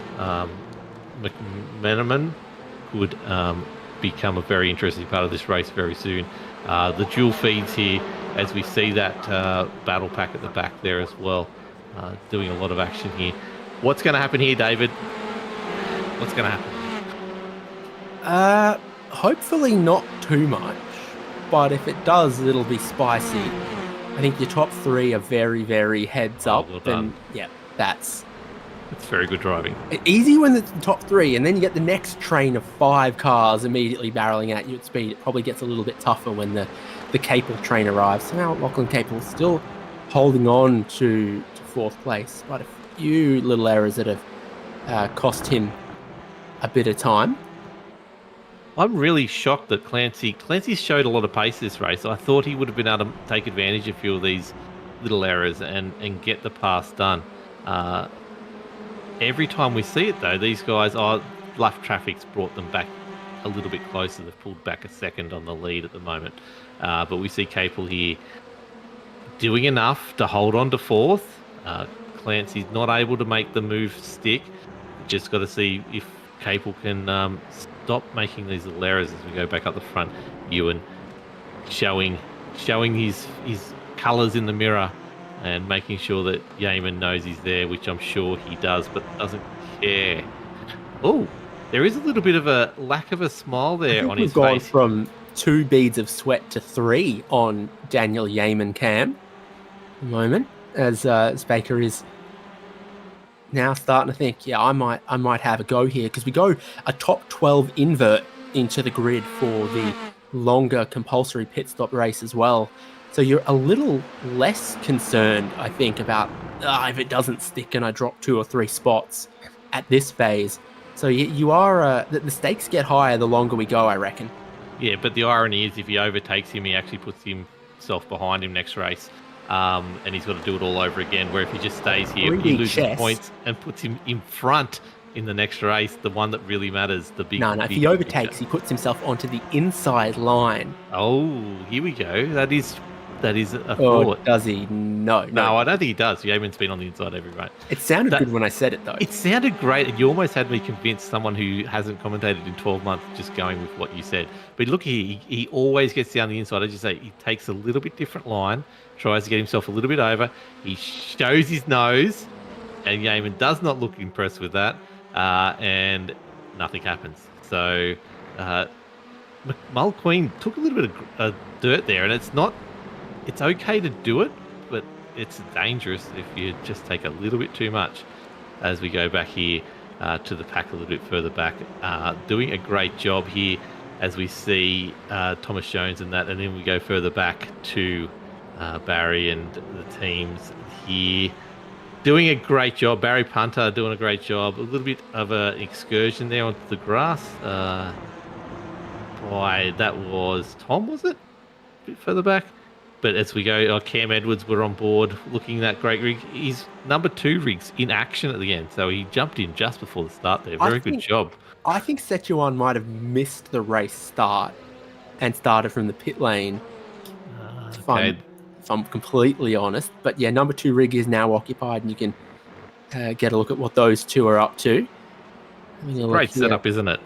McMenamin could become a very interesting part of this race very soon. The dual feeds here, as we see that battle pack at the back there as well, doing a lot of action here. What's going to happen here, David? What's going to happen? Hopefully not too much, but if it does, it'll be spicy. I think your top three are very, very heads up. Well done. And yeah, that's very good driving. Easy when it's the top three, and then you get the next train of 5 cars immediately barreling at you at speed. It probably gets a little bit tougher when the Capel train arrives. So now Lachlan Capel still holding on to 4th place, but a few little errors that have cost him a bit of time. I'm really shocked that Clancy showed a lot of pace this race. I thought he would have been able to take advantage of a few of these little errors and get the pass done. Every time we see it, though, these guys, left traffic's brought them back a little bit closer. They've pulled back a second on the lead at the moment. But we see Capel here doing enough to hold on to 4th. Clancy's not able to make the move stick. Just got to see if Capel can stop making these little errors as we go back up the front. Ewan showing his colours in the mirror and making sure that Yeaman knows he's there, which I'm sure he does, but doesn't care. Oh, there is a little bit of a lack of a smile there on his face. We've gone from 2 beads of sweat to 3 on Daniel Yeaman Cam at the moment, as Baker is now starting to think, yeah, I might have a go here, because we go a top 12 invert into the grid for the longer compulsory pit stop race as well. So you're a little less concerned, I think, about if it doesn't stick and I drop 2 or 3 spots at this phase. So you are the stakes get higher the longer we go, I reckon. Yeah, but the irony is if he overtakes him, he actually puts himself behind him next race. And he's got to do it all over again, where if he just stays here, he loses points and puts him in front in the next race, the one that really matters, the big... No, if he overtakes, he puts himself onto the inside line. Oh, here we go. That is a thought. Or does he? No, I don't think he does. Yeaman's been on the inside every race. It sounded good when I said it, though. It sounded great, and you almost had me convinced, someone who hasn't commentated in 12 months, just going with what you said. But look here, he always gets down the inside. As you say, he takes a little bit different line, tries to get himself a little bit over. He shows his nose, and Yeaman does not look impressed with that, and nothing happens. So Mulqueen took a little bit of dirt there, and it's okay to do it, but it's dangerous if you just take a little bit too much. As we go back here to the pack a little bit further back, doing a great job here as we see Thomas Jones and that, and then we go further back to Barry and the teams here doing a great job. Barry Punter doing a great job. A little bit of an excursion there onto the grass. That was Tom, was it? A bit further back. But as we go, Cam Edwards were on board looking at that great rig. He's number 2 rigs in action at the end. So he jumped in just before the start there. Very good job. I think Sechuan might have missed the race start and started from the pit lane. If I'm completely honest. But yeah, number 2 rig is now occupied, and you can get a look at what those two are up to. Great setup, isn't it?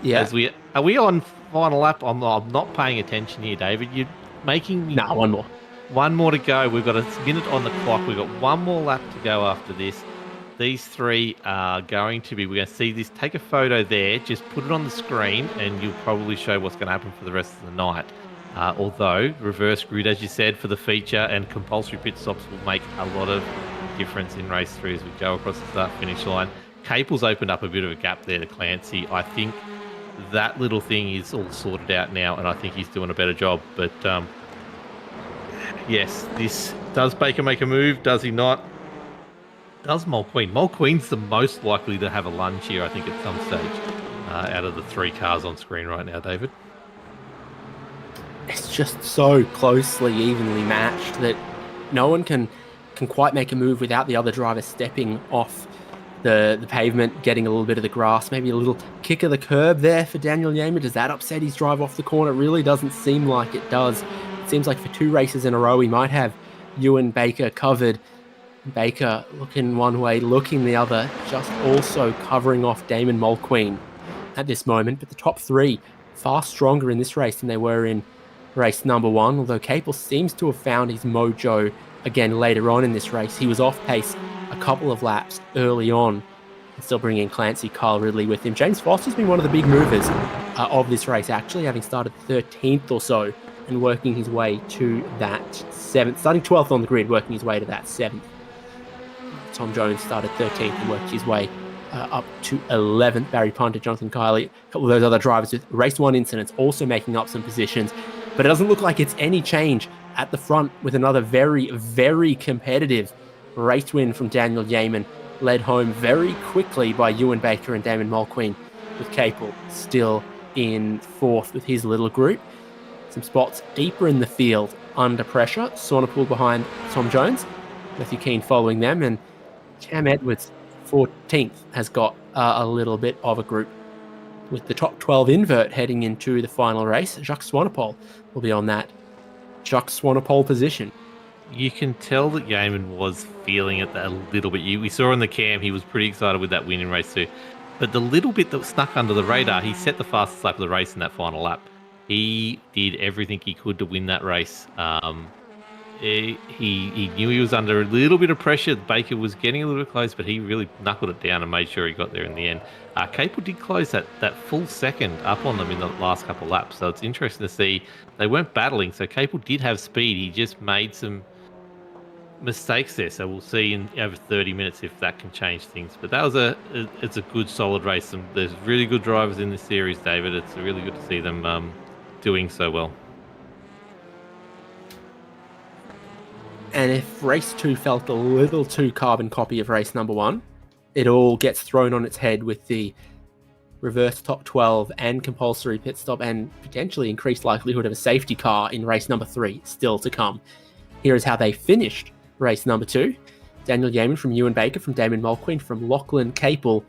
Yeah. Are we on final lap? I'm not paying attention here, David. You're making me... No, one more. One more to go. We've got a minute on the clock. We've got one more lap to go after this. These three are going to be... We're going to see this. Take a photo there. Just put it on the screen, and you'll probably show what's going to happen for the rest of the night. Although, reverse grid, as you said, for the feature and compulsory pit stops will make a lot of difference in race 3 as we go across the start-finish line. Capel's opened up a bit of a gap there to Clancy. I think that little thing is all sorted out now, and I think he's doing a better job. But yes, does Baker make a move? Does he not? Does Mulqueen? Mulqueen's the most likely to have a lunge here, I think, at some stage, out of the 3 cars on screen right now, David. It's just so closely, evenly matched that no one can quite make a move without the other driver stepping off the pavement, getting a little bit of the grass, maybe a little kick of the curb there for Daniel Yeaman. Does that upset his drive off the corner? It really doesn't seem like it does. It seems like for 2 races in a row, he might have Ewan Baker covered. Baker looking one way, looking the other, just also covering off Damon Mulqueen at this moment. But the top 3 far stronger in this race than they were in race number 1, although Capel seems to have found his mojo again later on in this race. He was off pace a couple of laps early on, and still bringing Clancy, Kyle Ridley with him. James Foster's been one of the big movers of this race, actually, having started 13th or so and working his way to that 7th, starting 12th on the grid, working his way to that 7th. Tom Jones started 13th and worked his way up to 11th. Barry Punter, Jonathan Kiley, a couple of those other drivers with race 1 incidents also making up some positions. But it doesn't look like it's any change at the front, with another very, very competitive race win from Daniel Yeaman, led home very quickly by Ewan Baker and Damon Mulqueen, with Capel still in 4th with his little group. Some spots deeper in the field under pressure. Swanepoel behind Tom Jones, Matthew Keane following them, and Cam Edwards, 14th, has got a little bit of a group. With the top 12 invert heading into the final race, Jacques Swanepoel will be on that Jacques Swanepoel position. You can tell that Yeaman was feeling it a little bit. We saw on the cam, he was pretty excited with that win in race 2. But the little bit that snuck under the radar, he set the fastest lap of the race in that final lap. He did everything he could to win that race. He knew he was under a little bit of pressure. Baker was getting a little bit close, but he really knuckled it down and made sure he got there in the end. Capel did close that full second up on them in the last couple of laps, so it's interesting to see. They weren't battling, so Capel did have speed. He just made some mistakes there, so we'll see in over 30 minutes if that can change things. But that was it's a good, solid race. There's really good drivers in this series, David. It's really good to see them doing so well. And if race 2 felt a little too carbon copy of race number 1, it all gets thrown on its head with the reverse top 12 and compulsory pit stop and potentially increased likelihood of a safety car in race number 3 still to come. Here is how they finished race number 2. Daniel Yeaman from Ewan Baker, from Damon Mulqueen, from Lachlan Capel,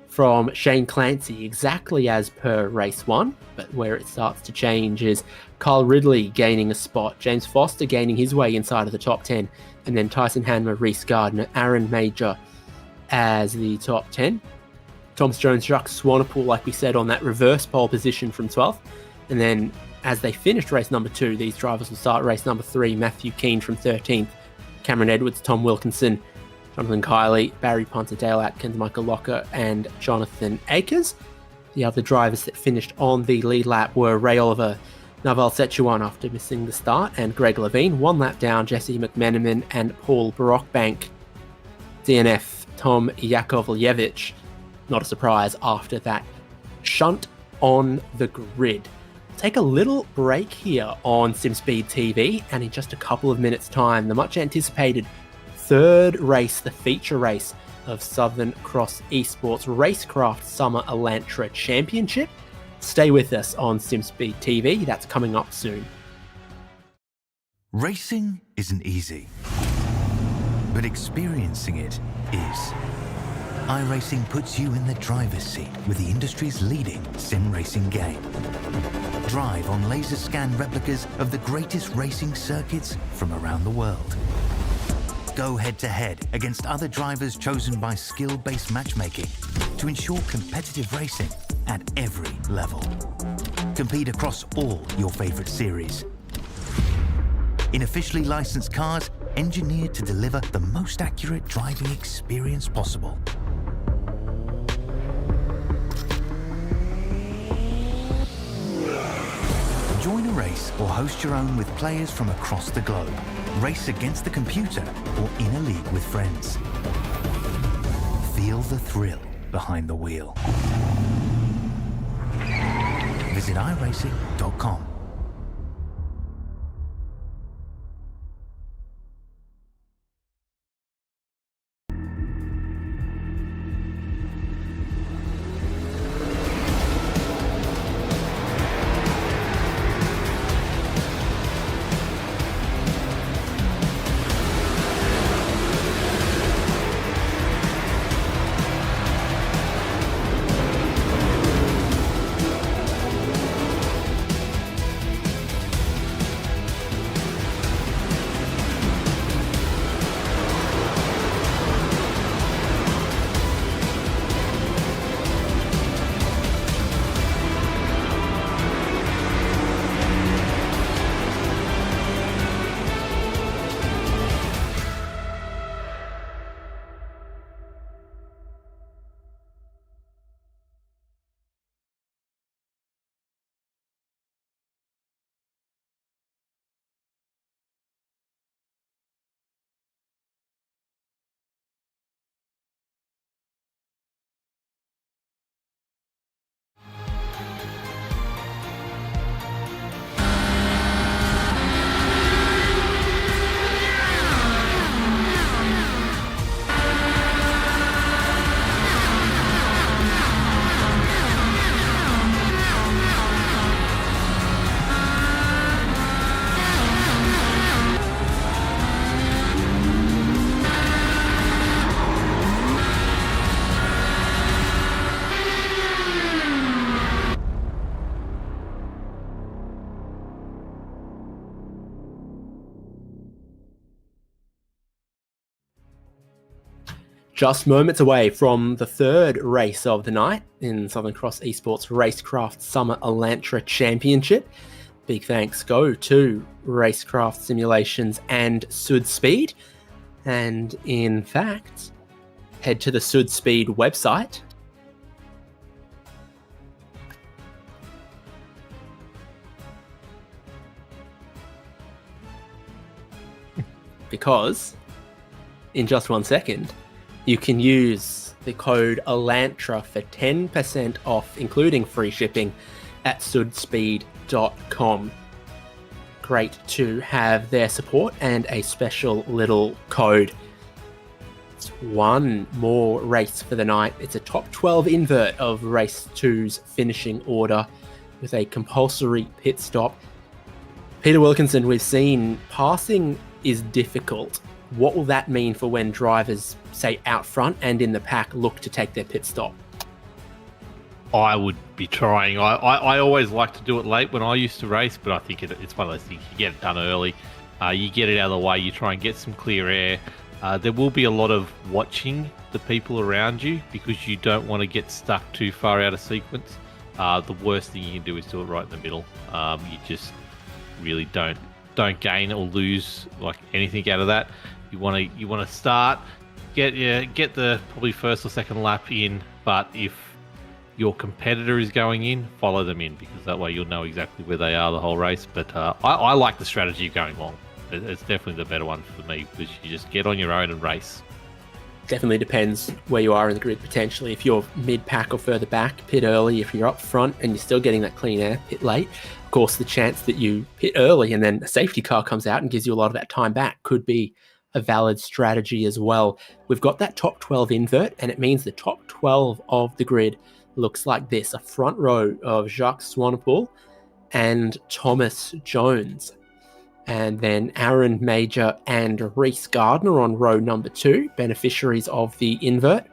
from Shane Clancy, exactly as per race 1, but where it starts to change is Kyle Ridley gaining a spot, James Foster gaining his way inside of the top 10, and then Tyson Hanmer, Reece Gardner, Aaron Major as the top 10. Thomas Jones, Jacques Swanepoel, like we said, on that reverse pole position from 12th. And then as they finished race number 2, these drivers will start race number 3, Matthew Keane from 13th, Cameron Edwards, Tom Wilkinson, Jonathan Kiley, Barry Punter, Dale Atkins, Michael Locker, and Jonathan Akers. The other drivers that finished on the lead lap were Ray Oliver, Naval Sechuan after missing the start, and Greg Levine. 1 lap down, Jesse McMenamin and Paul Brockbank. DNF, Tom Yakovlevich. Not a surprise after that shunt on the grid. Take a little break here on SimSpeed TV, and in just a couple of minutes' time, the much anticipated 3rd race, the feature race of Southern Cross ESports Racecraft Summer Elantra Championship. Stay with us on SimSpeed TV. That's coming up soon. Racing isn't easy, but experiencing it is. iRacing puts you in the driver's seat with the industry's leading sim racing game. Drive on laser scan replicas of the greatest racing circuits from around the world. Go head-to-head against other drivers chosen by skill-based matchmaking to ensure competitive racing at every level. Compete across all your favorite series. In officially licensed cars, engineered to deliver the most accurate driving experience possible. Join a race or host your own with players from across the globe. Race against the computer or in a league with friends. Feel the thrill behind the wheel. Visit iRacing.com. Just moments away from the third race of the night in Southern Cross ESports Racecraft Summer Elantra Championship. Big thanks go to Racekraft Simulations and Sudspeed. And in fact, head to the Sudspeed website. Because in just 1 second, you can use the code Elantra for 10% off, including free shipping, at sudspeed.com. Great to have their support and a special little code. It's one more race for the night. It's a top 12 invert of race 2's finishing order with a compulsory pit stop. Peter Wilkinson, we've seen passing is difficult. What will that mean for when drivers, say, out front and in the pack, look to take their pit stop? I would be trying. I always like to do it late when I used to race, but I think it's one of those things. You get it done early. You get it out of the way. You try and get some clear air. There will be a lot of watching the people around you because you don't want to get stuck too far out of sequence. The worst thing you can do is do it right in the middle. You just really don't gain or lose like anything out of that. You want to start, get the probably first or second lap in, but if your competitor is going in, follow them in because that way you'll know exactly where they are the whole race. But I like the strategy of going long. It's definitely the better one for me because you just get on your own and race. Definitely depends where you are in the grid potentially. If you're mid-pack or further back, pit early. If you're up front and you're still getting that clean air, pit late. Of course, the chance that you pit early and then a safety car comes out and gives you a lot of that time back could be a valid strategy as well. We've got that top 12 invert, and it means the top 12 of the grid looks like this. A front row of Jacques Swanepoel and Thomas Jones. And then Aaron Major and Reese Gardner on row number 2, beneficiaries of the invert.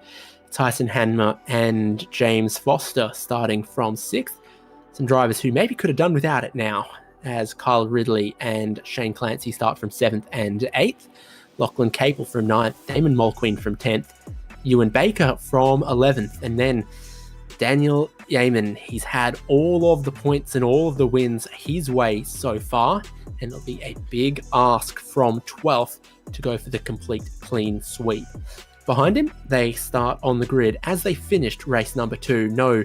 Tyson Hanmer and James Foster starting from 6th. Some drivers who maybe could have done without it now, as Kyle Ridley and Shane Clancy start from 7th and 8th. Lachlan Capel from 9th, Damon Mulqueen from 10th, Ewan Baker from 11th, and then Daniel Yeaman. He's had all of the points and all of the wins his way so far, and it'll be a big ask from 12th to go for the complete clean sweep. Behind him, they start on the grid as they finished race number 2. No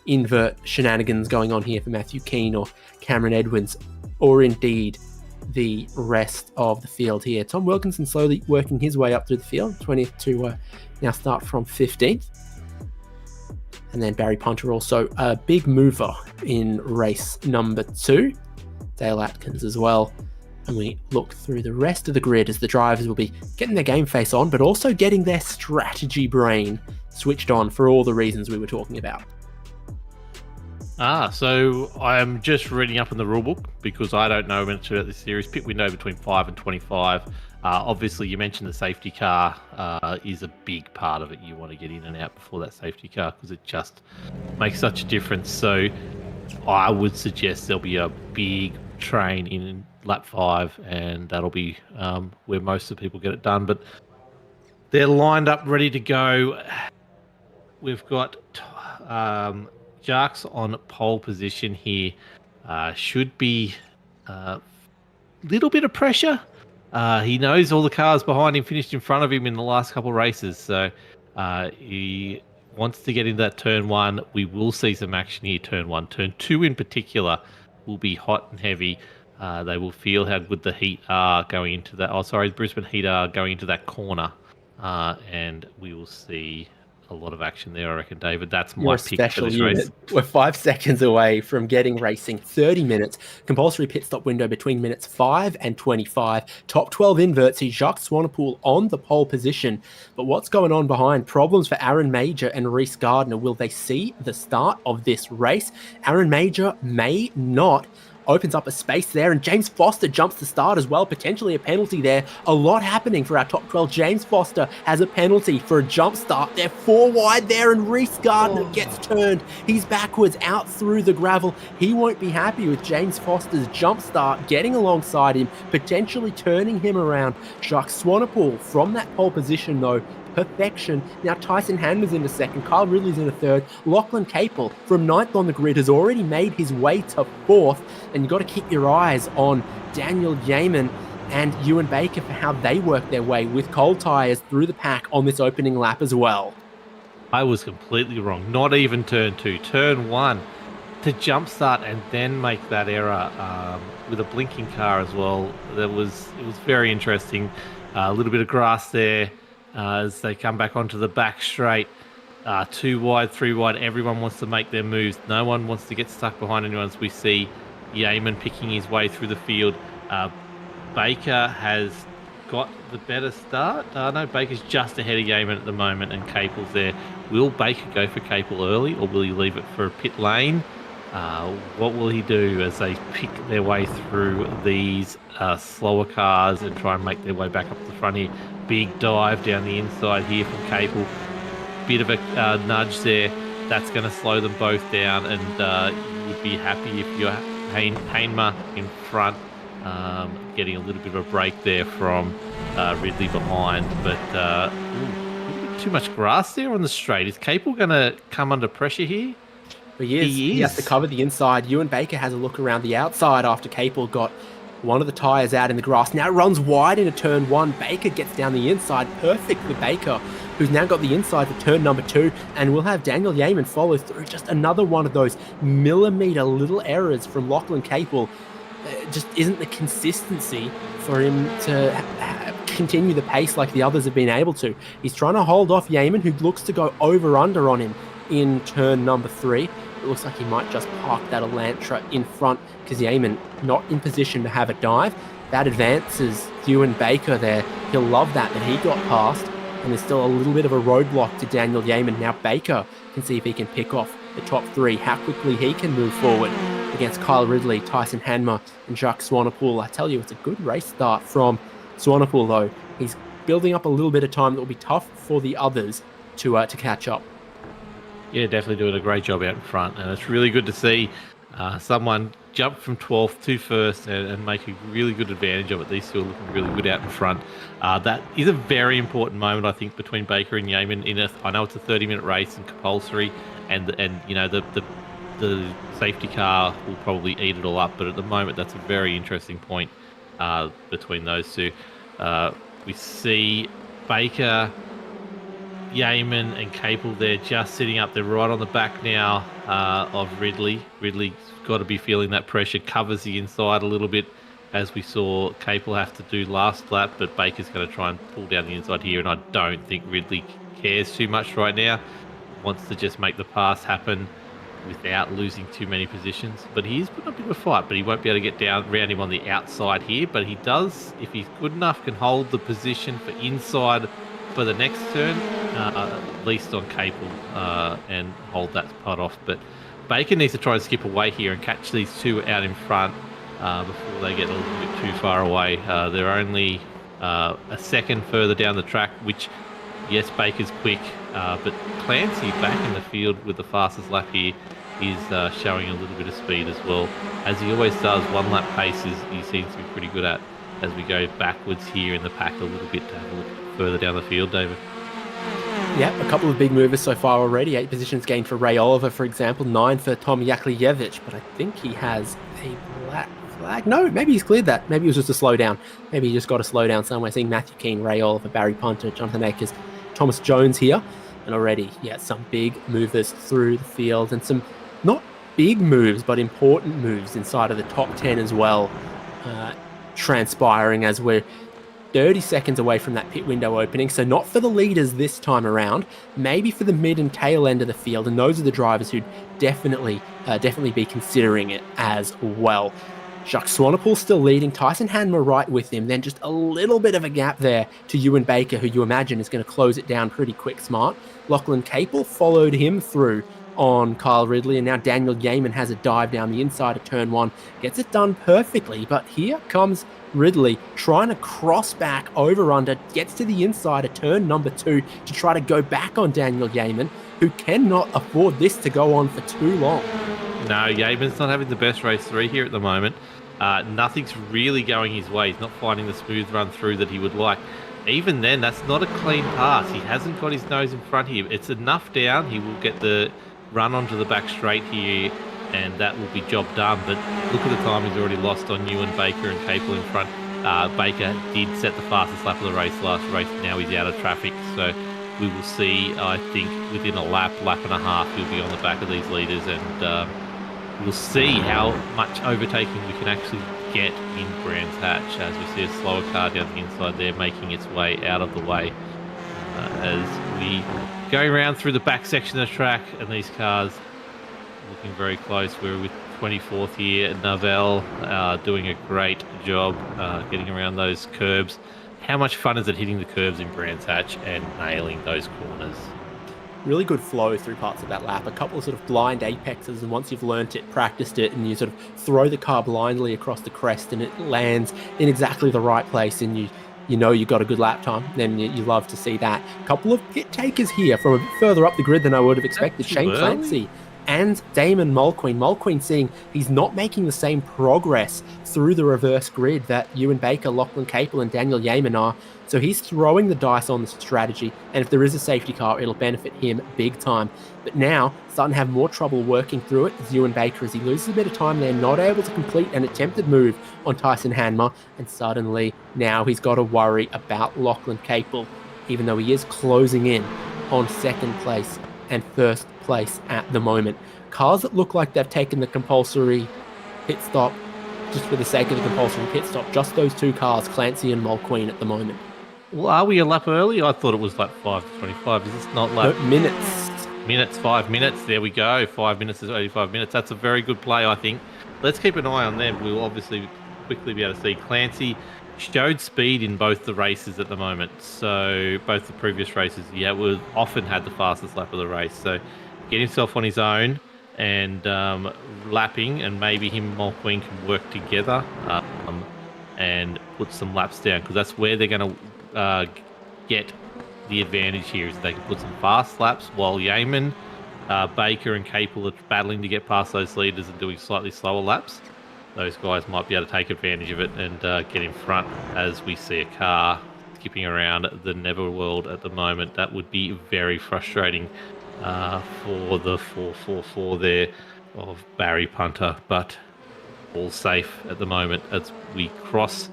invert shenanigans going on here for Matthew Keane or Cameron Edwards, or indeed the rest of the field here. Tom Wilkinson slowly working his way up through the field, 20th to now start from 15th. And then Barry Punter also a big mover in race number 2. Dale Atkins as well. And we look through the rest of the grid as the drivers will be getting their game face on, but also getting their strategy brain switched on for all the reasons we were talking about. So I'm just reading up on the rulebook because I don't know much about this series. Pit window between 5 and 25. Obviously, you mentioned the safety car is a big part of it. You want to get in and out before that safety car because it just makes such a difference. So I would suggest there'll be a big train in lap 5, and that'll be where most of the people get it done. But they're lined up, ready to go. We've got Jarks on pole position here. Should be a little bit of pressure. He knows all the cars behind him finished in front of him in the last couple of races, so he wants to get into that turn 1. We will see some action here, turn 1. Turn 2 in particular will be hot and heavy. They will feel how good the heat are going into that. The Brisbane heat are going into that corner, and we will see a lot of action there, I reckon, David. That's my pick for this race. We're 5 seconds away from getting racing. 30 minutes. Compulsory pit stop window between minutes 5 and 25. Top 12 inverts. See Jacques Swanepoel on the pole position. But what's going on behind? Problems for Aaron Major and Reese Gardner. Will they see the start of this race? Aaron Major may not. Opens up a space there, and James Foster jumps to start as well, potentially a penalty there. A lot happening for our top 12. James Foster has a penalty for a jump start. They're 4 wide there, and Reese Gardner gets turned. He's backwards out through the gravel. He won't be happy with James Foster's jump start, getting alongside him, potentially turning him around. Jacques Swanepoel from that pole position, though, perfection. Now Tyson Hanmer's in the second, Kyle Ridley's in the third. Lachlan Capel from 9th on the grid has already made his way to 4th, and you've got to keep your eyes on Daniel Yeaman and Ewan Baker for how they work their way with cold tyres through the pack on this opening lap as well. I was completely wrong. Not even turn 2, turn 1 to jumpstart and then make that error with a blinking car as well. It was very interesting. A little bit of grass there. As they come back onto the back straight, 2 wide, 3 wide, everyone wants to make their moves. No one wants to get stuck behind anyone. As we see Yeaman picking his way through the field. Baker has got the better start. No, Baker's just ahead of Yeaman at the moment, and Capel's there. Will Baker go for Capel early, or will he leave it for a pit lane? What will he do as they pick their way through these slower cars and try and make their way back up to the front here? Big dive down the inside here from Capel. Bit of a nudge there. That's going to slow them both down, and you would be happy if you're Hainma in front, getting a little bit of a break there from Ridley behind. But a little bit too much grass there on the straight. Is Capel going to come under pressure here? He is. He has to cover the inside. Ewan Baker has a look around the outside after Capel got one of the tyres out in the grass. Now it runs wide into turn 1. Baker gets down the inside. Perfect for Baker, who's now got the inside for turn number 2. And we'll have Daniel Yeaman follow through. Just another one of those millimetre little errors from Lachlan Capel. Just isn't the consistency for him to continue the pace like the others have been able to. He's trying to hold off Yeaman, who looks to go over-under on him in turn number 3. It looks like he might just park that Elantra in front because Yeaman not in position to have a dive. That advances Ewan Baker there. He'll love that he got past, and there's still a little bit of a roadblock to Daniel Yeaman. Now Baker can see if he can pick off the top 3, how quickly he can move forward. The against Kyle Ridley, Tyson Hanmer, and Jacques Swanepoel. I tell you, it's a good race start from Swanepoel, though. He's building up a little bit of time that will be tough for the others to catch up. Yeah, definitely doing a great job out in front, and it's really good to see someone jump from 12th to first and make a really good advantage of it. These two are looking really good out in front. That is a very important moment, I think, between Baker and Yeaman. I know it's a 30-minute race and compulsory, and you know the safety car will probably eat it all up. But at the moment, that's a very interesting point between those two. We see Baker, Yeaman and Capel there just sitting up. They're right on the back now of Ridley. Ridley's got to be feeling that pressure, covers the inside a little bit, as we saw Capel have to do last lap, but Baker's going to try and pull down the inside here, and I don't think Ridley cares too much right now. Wants to just make the pass happen without losing too many positions, but he is putting up a bit of a fight, but he won't be able to get down around him on the outside here, but he does, if he's good enough, can hold the position for inside for the next turn, at least on Capel, and hold that spot off. But Baker needs to try and skip away here and catch these two out in front before they get a little bit too far away. They're only a second further down the track, which, yes, Baker's quick, but Clancy back in the field with the fastest lap here is showing a little bit of speed as well, as he always does. One lap paces he seems to be pretty good at as we go backwards here in the pack a little bit to have a look further down the field, David. Yeah, a couple of big movers so far already. 8 positions gained for Ray Oliver, for example. 9 for Tom Yaklievich, but I think he has a black flag. No, maybe he's cleared that. Maybe it was just a slowdown. Maybe he just got a slowdown somewhere. Seeing Matthew Keane, Ray Oliver, Barry Punter, Jonathan Akers, Thomas Jones here. And already, yeah, some big movers through the field and some not big moves, but important moves inside of the top 10 as well, transpiring as we're 30 seconds away from that pit window opening. So not for the leaders this time around, maybe for the mid and tail end of the field. And those are the drivers who'd definitely be considering it as well. Jacques Swanepoel still leading, Tyson Hanmer right with him, then just a little bit of a gap there to Ewan Baker, who you imagine is going to close it down pretty quick smart. Lachlan Capel followed him through on Kyle Ridley, and now Daniel Yeaman has a dive down the inside of turn 1, gets it done perfectly, but here comes Ridley trying to cross back over under, gets to the inside of turn number 2 to try to go back on Daniel Yeaman, who cannot afford this to go on for too long. No, Yeaman's not having the best race 3 here at the moment. Nothing's really going his way. He's not finding the smooth run through that he would like. Even then, that's not a clean pass. He hasn't got his nose in front here. It's enough down. He will get the run onto the back straight here, and that will be job done. But look at the time he's already lost on Ewan Baker and Capel in front. Baker did set the fastest lap of the race last race. Now he's out of traffic. So we will see, I think, within a lap and a half, he'll be on the back of these leaders, and we'll see how much overtaking we can actually get in Brands Hatch, as we see a slower car down the inside there making its way out of the way as we go around through the back section of the track, and these cars looking very close. We're with 24th here, Novell doing a great job getting around those curbs. How much fun is it hitting the curbs in Brands Hatch and nailing those corners? Really good flow through parts of that lap. A couple of sort of blind apexes, and once you've learnt it, practiced it, and you sort of throw the car blindly across the crest and it lands in exactly the right place, and you know you got a good lap time, then you love to see that. A couple of pit takers here from a bit further up the grid than I would have expected. Shane Clancy and Damon Mulqueen. Mulqueen seeing he's not making the same progress through the reverse grid that Ewan Baker, Lachlan Capel and Daniel Yeaman are. So he's throwing the dice on the strategy, and if there is a safety car, it'll benefit him big time. But now, starting to have more trouble working through it as Ewan Baker, as he loses a bit of time there, not able to complete an attempted move on Tyson Hanmer, and suddenly now he's got to worry about Lachlan Capel, even though he is closing in on second place and first place at the moment. Cars that look like they've taken the compulsory pit stop just for the sake of the compulsory pit stop, just those two cars, Clancy and Mulqueen, at the moment. Well, are we a lap early? I thought it was like 5:25. Is this not lap? No, minutes. Minutes, 5 minutes. There we go. 5 minutes is 85 minutes. That's a very good play, I think. Let's keep an eye on them. We'll obviously quickly be able to see. Clancy showed speed in both the races at the moment. So both the previous races, yeah, we often had the fastest lap of the race. So get himself on his own and lapping, and maybe him and Mulqueen can work together and put some laps down, because that's where they're going to get the advantage here, is they can put some fast laps while Yeaman, Baker and Capel are battling to get past those leaders and doing slightly slower laps. Those guys might be able to take advantage of it and get in front, as we see a car skipping around the Neverworld at the moment. That would be very frustrating for the 444 there of Barry Punter, but all safe at the moment as we cross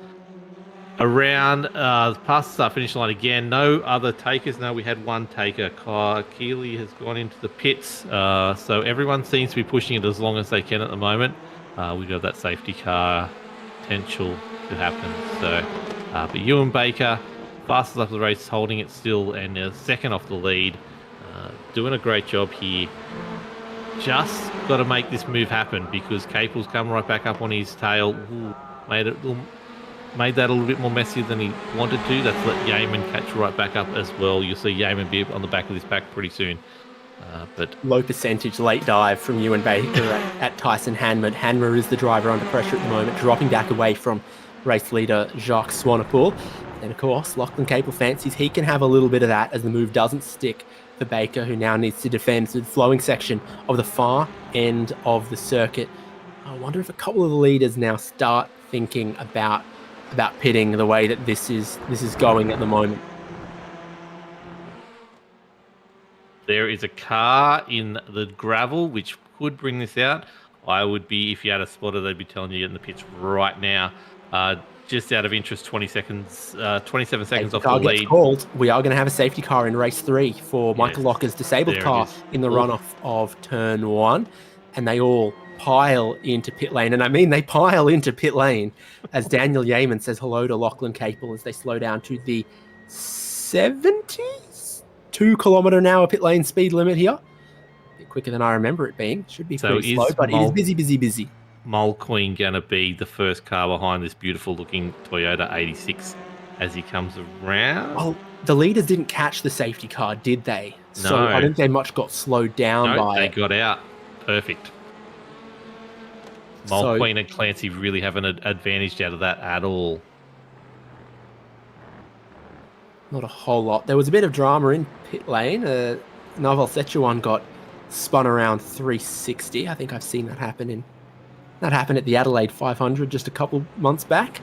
around past the start finish line again. No other takers. No, we had one taker. Keeley has gone into the pits, so everyone seems to be pushing it as long as they can at the moment. We have that safety car potential to happen. So, but Ewan Baker, fastest up the race, holding it still, and second off the lead, doing a great job here. Just got to make this move happen, because Capel's come right back up on his tail. Ooh, made that a little bit more messy than he wanted to. That's let Yeaman catch right back up as well. You'll see Yeaman be on the back of this pack pretty soon. But low percentage late dive from Ewan Baker at Tyson Hanmer. Hanmer is the driver under pressure at the moment, dropping back away from race leader Jacques Swanepoel. And of course, Lachlan Capel fancies he can have a little bit of that as the move doesn't stick for Baker, who now needs to defend the flowing section of the far end of the circuit. I wonder if a couple of the leaders now start thinking about pitting the way that this is going at the moment. There is a car in the gravel which could bring this out. I would be, if you had a spotter, they'd be telling you in the pits right now. Just out of interest, 27 seconds off the lead. Gets called. We are going to have a safety car in race 3 for Michael Locker's disabled car in the runoff of turn 1. And they all pile into pit lane. And I mean, they pile into pit lane as Daniel Yeaman says hello to Lachlan Capel as they slow down to the 70s? 2 kilometre an hour pit lane speed limit here. A bit quicker than I remember it being. Should be pretty slow, but it is busy. Mulqueen going to be the first car behind this beautiful looking Toyota 86 as he comes around? Well, the leaders didn't catch the safety car, did they? No. So I don't think they much got slowed down by they got out. Perfect. Mulqueen and Clancy really haven't advantaged out of that at all. Not a whole lot. There was a bit of drama in pit lane. Naval Sechuan got spun around 360. I think I've seen that happen at the Adelaide 500 just a couple months back.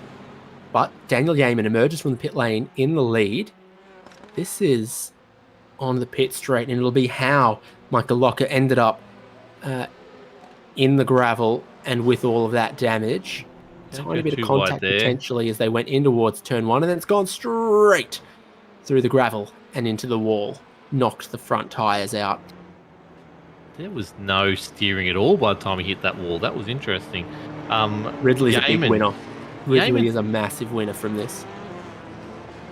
But Daniel Yeaman emerges from the pit lane in the lead. This is on the pit straight, and it'll be how Michael Locker ended up in the gravel and with all of that damage. Tiny bit of contact potentially as they went in towards turn 1, and then it's gone straight through the gravel and into the wall. Knocked the front tyres out. There was no steering at all by the time he hit that wall. That was interesting. Ridley's a big winner. Ridley is a massive winner from this.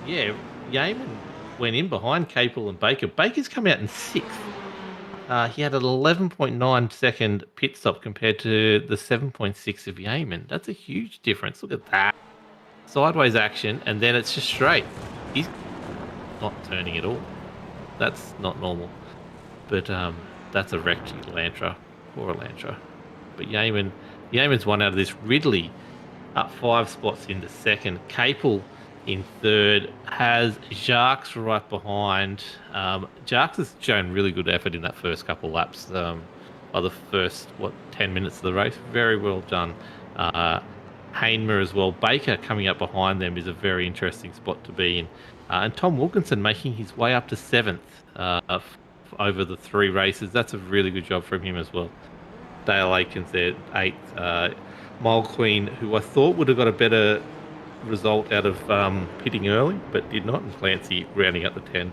Yeah, Yeaman went in behind Capel and Baker. Baker's come out in 6th. He had an 11.9 second pit stop compared to the 7.6 of Yeaman. That's a huge difference. Look at that. Sideways action, and then it's just straight. He's not turning at all. That's not normal. But that's a wrecked Elantra. Poor Elantra. But Yeaman's one out of this. Ridley up 5 spots into 2nd. Capel in 3rd. Has Jacques right behind. Jacques has shown really good effort in that first couple of laps. By the first, 10 minutes of the race. Very well done. Hainmer as well. Baker coming up behind them is a very interesting spot to be in. And Tom Wilkinson making his way up to 7th over the 3 races. That's a really good job from him as well. Dale Aikens there, 8th. Mulqueen, who I thought would have got a better result out of pitting early, but did not. And Clancy rounding up the 10.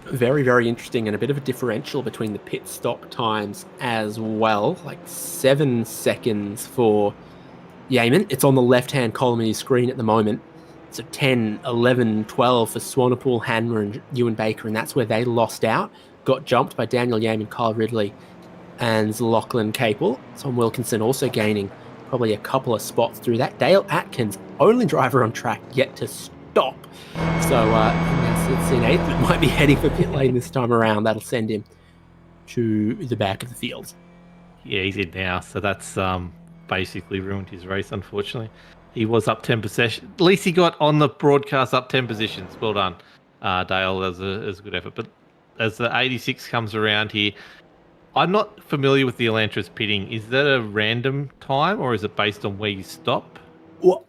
Very, very interesting, and a bit of a differential between the pit stop times as well. Like 7 seconds for Yeaman. It's on the left-hand column of your screen at the moment. So 10, 11, 12 for Swanepoel, Hanmer, and Ewan Baker, and that's where they lost out. Got jumped by Daniel Yeaman, Kyle Ridley, and Lachlan Capel. Tom Wilkinson also gaining probably a couple of spots through that. Dale Atkins, only driver on track yet to stop. So it's in 8th, but might be heading for pit lane this time around. That'll send him to the back of the field. Yeah, he's in now, so that's basically ruined his race, unfortunately. He was up 10 positions. At least he got on the broadcast up 10 positions. Well done, Dale. That was a good effort. But as the 86 comes around here, I'm not familiar with the Elantra's pitting. Is that a random time or is it based on where you stop? Well,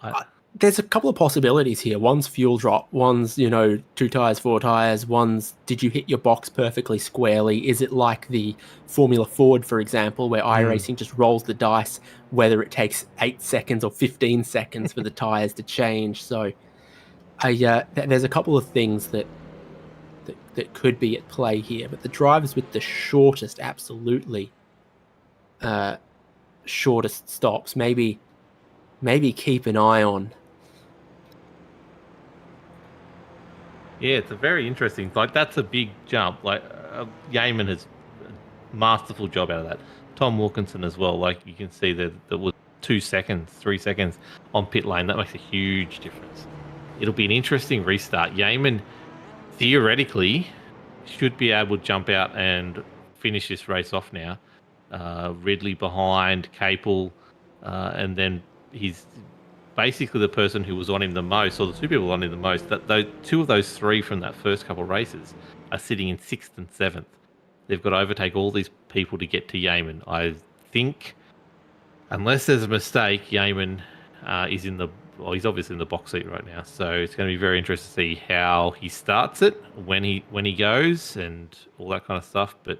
there's a couple of possibilities here. One's fuel drop, one's, 2 tires, 4 tires, one's did you hit your box perfectly squarely? Is it like the Formula Ford, for example, where iRacing just rolls the dice, whether it takes 8 seconds or 15 seconds for the tires to change? So there's a couple of things that could be at play here, but the drivers with the shortest, absolutely shortest stops, maybe keep an eye on. Yeah, it's a very interesting. Like, that's a big jump. Like, Yeaman has a masterful job out of that. Tom Wilkinson as well. Like, you can see that was 2 seconds, 3 seconds on pit lane. That makes a huge difference. It'll be an interesting restart. Yeaman, theoretically, should be able to jump out and finish this race off now. Ridley behind, Capel, and then he's basically the person who was on him the most, or the two people on him the most. That those two of those three from that first couple of races are sitting in 6th and 7th. They've got to overtake all these people to get to Yeaman. I think, unless there's a mistake, Yeaman is he's obviously in the box seat right now. So it's going to be very interesting to see how he starts it, when he goes, and all that kind of stuff. But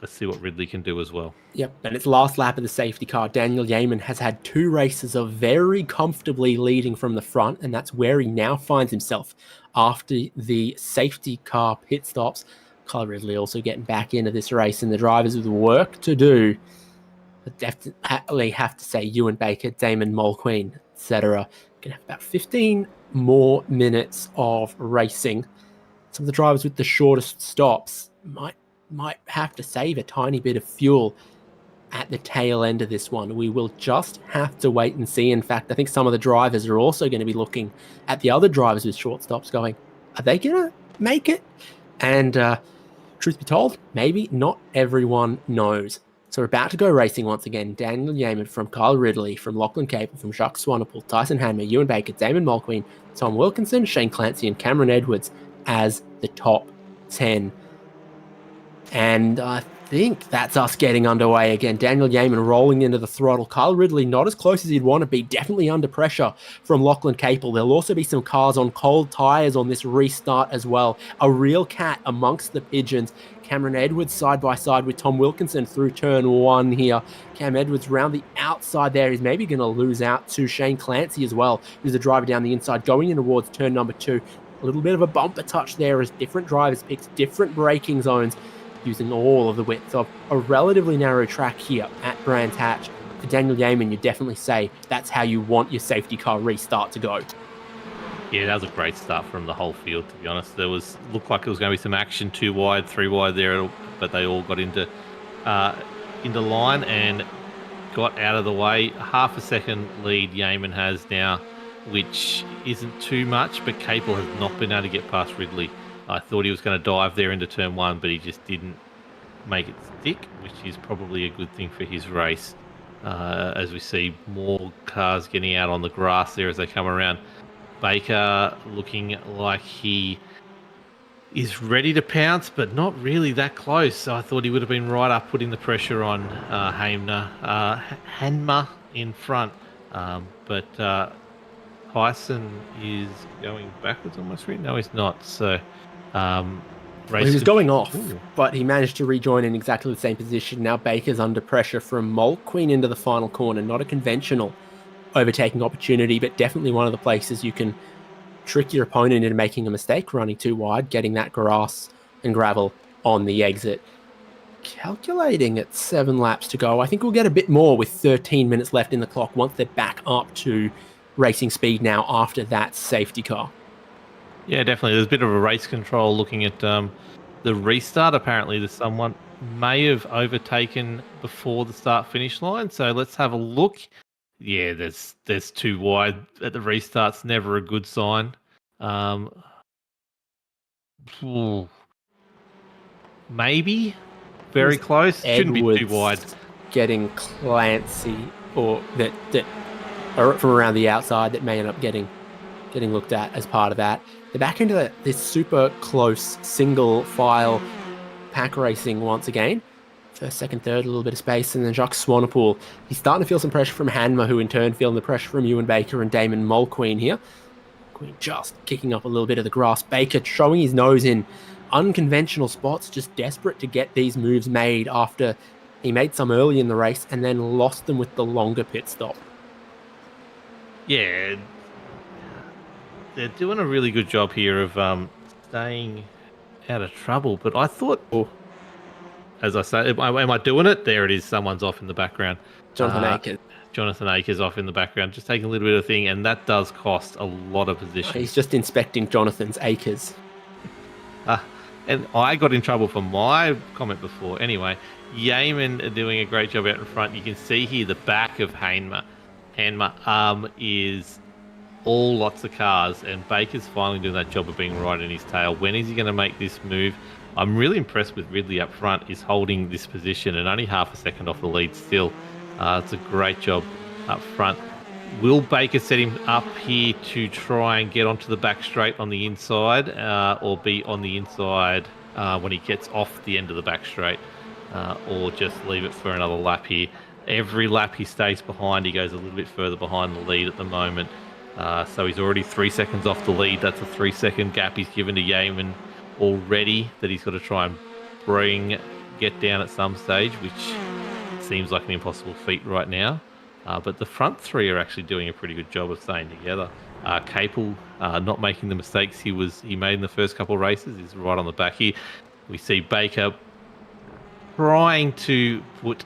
let's see what Ridley can do as well. Yep, and it's last lap of the safety car. Daniel Yeaman has had 2 races of very comfortably leading from the front, and that's where he now finds himself after the safety car pit stops. Kyle Ridley also getting back into this race, and the drivers with work to do. But definitely have to say Ewan Baker, Damon Mulqueen, etc. Going to have about 15 more minutes of racing. Some of the drivers with the shortest stops might have to save a tiny bit of fuel at the tail end of this one. We will just have to wait and see. In fact, I think some of the drivers are also going to be looking at the other drivers with short stops going, are they going to make it? And truth be told, maybe not everyone knows. So we're about to go racing once again. Daniel Yeaman from Kyle Ridley, from Lachlan Capel, from Jacques Swanepoel, Tyson Hanmer, Ewan Baker, Damon Mulqueen, Tom Wilkinson, Shane Clancy, and Cameron Edwards as the top 10. And I think that's us getting underway again. Daniel Yeaman rolling into the throttle. Kyle Ridley not as close as he'd want to be, definitely under pressure from Lachlan Capel. There'll also be some cars on cold tyres on this restart as well. A real cat amongst the pigeons. Cameron Edwards side by side with Tom Wilkinson through turn 1 here. Cam Edwards round the outside there. He's maybe going to lose out to Shane Clancy as well, who's the driver down the inside going in towards turn number 2. A little bit of a bumper touch there as different drivers pick different braking zones, using all of the width of a relatively narrow track here at Brands Hatch. For Daniel Yeaman, you definitely say that's how you want your safety car restart to go. Yeah, that was a great start from the whole field, to be honest. Looked like it was going to be some action 2 wide, 3 wide there, but they all got into line and got out of the way. Half a second lead Yeaman has now, which isn't too much, but Capel has not been able to get past Ridley. I thought he was going to dive there into turn 1, but he just didn't make it stick, which is probably a good thing for his race. As we see more cars getting out on the grass there as they come around. Baker looking like he is ready to pounce, but not really that close. So I thought he would have been right up putting the pressure on Hanmer in front. But Hyson is going backwards on my screen. No, he's not. So he was going off, but he managed to rejoin in exactly the same position. Now Baker's under pressure from Mulqueen into the final corner. Not a conventional overtaking opportunity, but definitely one of the places you can trick your opponent into making a mistake, running too wide, getting that grass and gravel on the exit. Calculating at 7 laps to go. I think we'll get a bit more with 13 minutes left in the clock once they're back up to racing speed now after that safety car. Yeah, definitely. There's a bit of a race control looking at the restart. Apparently, there's someone may have overtaken before the start-finish line. So let's have a look. Yeah, there's 2 wide at the restart's never a good sign. Maybe very close. Shouldn't be too Edwards wide. Getting Clancy, or that are from around the outside that may end up getting looked at as part of that. They're back into this super close single file pack racing once again. First, second, third, a little bit of space, and then Jacques Swanepoel. He's starting to feel some pressure from Hanma, who in turn feeling the pressure from Ewan Baker and Damon Mulqueen here. Queen just kicking up a little bit of the grass. Baker showing his nose in unconventional spots, just desperate to get these moves made after he made some early in the race and then lost them with the longer pit stop. Yeah, they're doing a really good job here of staying out of trouble. But I thought, as I say, am I doing it? There it is. Someone's off in the background. Jonathan Akers off in the background, just taking a little bit of thing, and that does cost a lot of position. He's just inspecting Jonathan's acres. And I got in trouble for my comment before. Anyway, Yeaman are doing a great job out in front. You can see here the back of Hanma. Hanma is all lots of cars, and Baker's finally doing that job of being right in his tail. When is he going to make this move? I'm really impressed with Ridley up front, is holding this position and only half a second off the lead still. It's a great job up front. Will Baker set him up here to try and get onto the back straight on the inside, or be on the inside when he gets off the end of the back straight, or just leave it for another lap here? Every lap he stays behind, he goes a little bit further behind the lead at the moment. So he's already 3 seconds off the lead. That's a 3-second gap he's given to Yeaman already that he's got to try and get down at some stage, which seems like an impossible feat right now. But the front three are actually doing a pretty good job of staying together. Capel not making the mistakes he made in the first couple of races is right on the back here. We see Baker trying to put,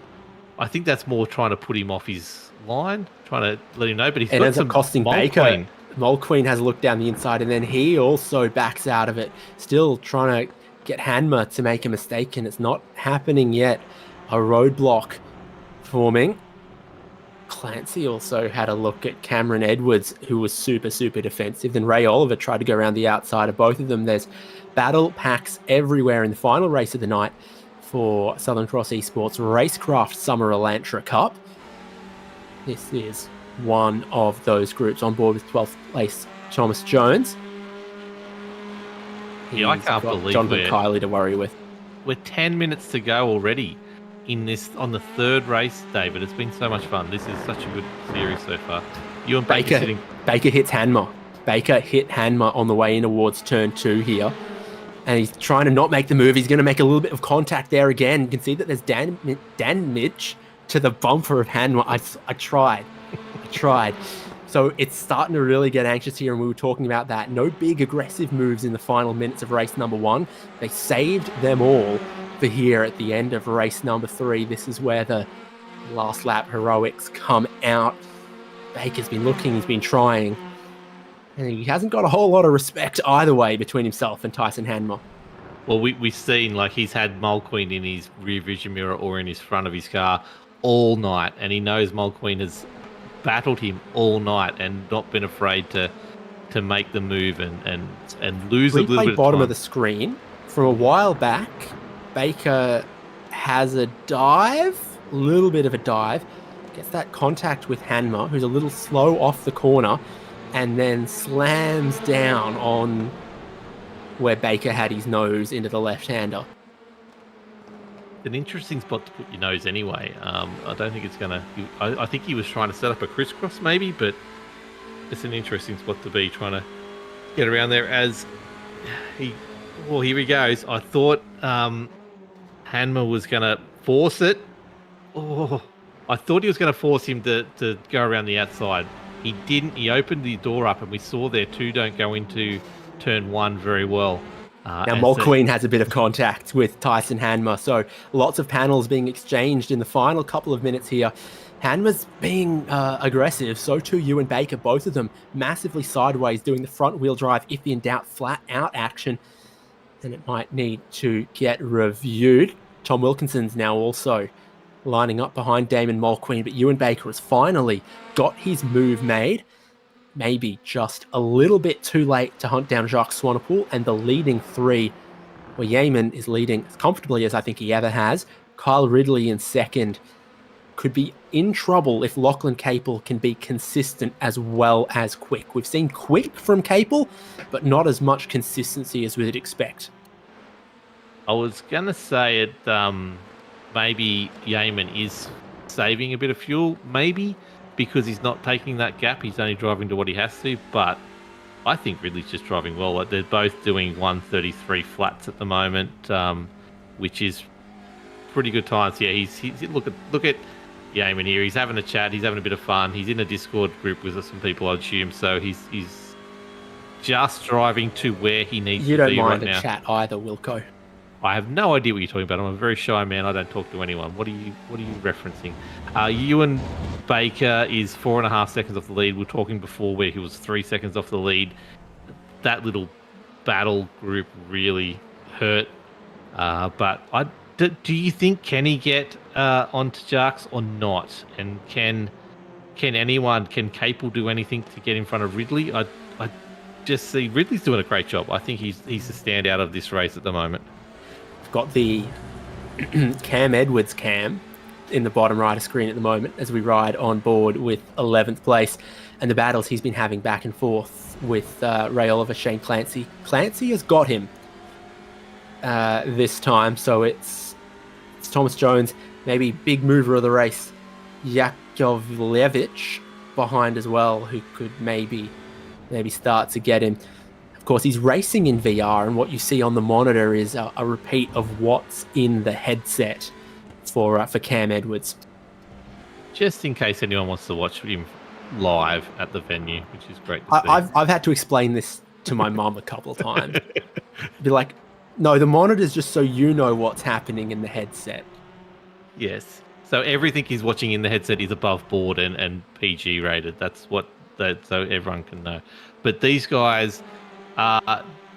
I think that's more trying to put him off his line, trying to let him know, but he's got ends some up costing Baker. Mulqueen has a look down the inside, and then he also backs out of it, still trying to get Hanma to make a mistake, and it's not happening yet. A roadblock forming. Clancy also had a look at Cameron Edwards, who was super, super defensive. Then Ray Oliver tried to go around the outside of both of them. There's battle packs everywhere in the final race of the night for Southern Cross ESports Racecraft Summer Elantra Cup. This is one of those groups on board with 12th place Thomas Jones. Yeah, I can't believe Jonathan Kiley to worry with. We're 10 minutes to go already on the third race, David. It's been so much fun. This is such a good series so far. You and Baker hits Hanma. Baker hit Hanma on the way in towards turn 2 here. And he's trying to not make the move. He's going to make a little bit of contact there again. You can see that there's damage to the bumper of Hanma. I tried. So it's starting to really get anxious here, and we were talking about that. No big aggressive moves in the final minutes of race number 1. They saved them all for here at the end of race number 3. This is where the last lap heroics come out. Baker's been looking, he's been trying, and he hasn't got a whole lot of respect either way between himself and Tyson Hanma. Well, we've seen, like, he's had Mulqueen in his rear vision mirror or in his front of his car all night, and he knows Mulqueen has battled him all night and not been afraid to make the move and lose a little bit of bottom time. Of the screen from a while back. Baker has a little bit of a dive, gets that contact with Hanma, who's a little slow off the corner, and then slams down on where Baker had his nose into the left-hander. An interesting spot to put your nose anyway. I don't think it's going to... I think he was trying to set up a crisscross maybe, but it's an interesting spot to be, trying to get around there as he... Well, here he goes. I thought Hanma was going to force it. I thought he was going to force him to go around the outside. He didn't. He opened the door up, and we saw there 2 don't go into turn 1 very well. Now, Mulqueen has a bit of contact with Tyson Hanma, so lots of panels being exchanged in the final couple of minutes here. Hanma's being aggressive, so too Ewan Baker, both of them massively sideways, doing the front wheel drive, if in doubt, flat out action, and it might need to get reviewed. Tom Wilkinson's now also lining up behind Damon Mulqueen, but Ewan Baker has finally got his move made. Maybe just a little bit too late to hunt down Jacques Swanepoel, and the leading 3 where Yeaman is leading as comfortably as I think he ever has. Kyle Ridley in second. Could be in trouble if Lachlan Capel can be consistent as well as quick. We've seen quick from Capel, but not as much consistency as we'd expect. I was going to say it. Maybe Yeaman is saving a bit of fuel, maybe because he's not taking that gap. He's only driving to what he has to, but I think Ridley's just driving well. Like, they're both doing 133 flats at the moment, which is pretty good times. Yeah, he's look at Yeaman here. He's having a chat. He's having a bit of fun. He's in a Discord group with some people, I assume. So he's just driving to where he needs to be right now. You don't mind a chat either, Wilco. I have no idea what you're talking about. I'm a very shy man. I don't talk to anyone. What are you referencing? Ewan Baker is 4.5 seconds off the lead. We were talking before where he was 3 seconds off the lead. That little battle group really hurt. But do you think, can he get onto Jarks or not? And can Capel do anything to get in front of Ridley? I just see Ridley's doing a great job. I think he's the standout of this race at the moment. Got the Cam Edwards cam in the bottom right of screen at the moment as we ride on board with 11th place, and the battles he's been having back and forth with Ray Oliver, Shane Clancy. Clancy has got him this time, so it's Thomas Jones, maybe big mover of the race, Yakovlevich behind as well, who could maybe start to get him. Of course, he's racing in VR, and what you see on the monitor is a repeat of what's in the headset for Cam Edwards. Just in case anyone wants to watch him live at the venue, which is great to see. I've had to explain this to my mum a couple of times. Be like, no, the monitor's just so you know what's happening in the headset. Yes. So everything he's watching in the headset is above board and PG rated. That's so everyone can know. But these guys...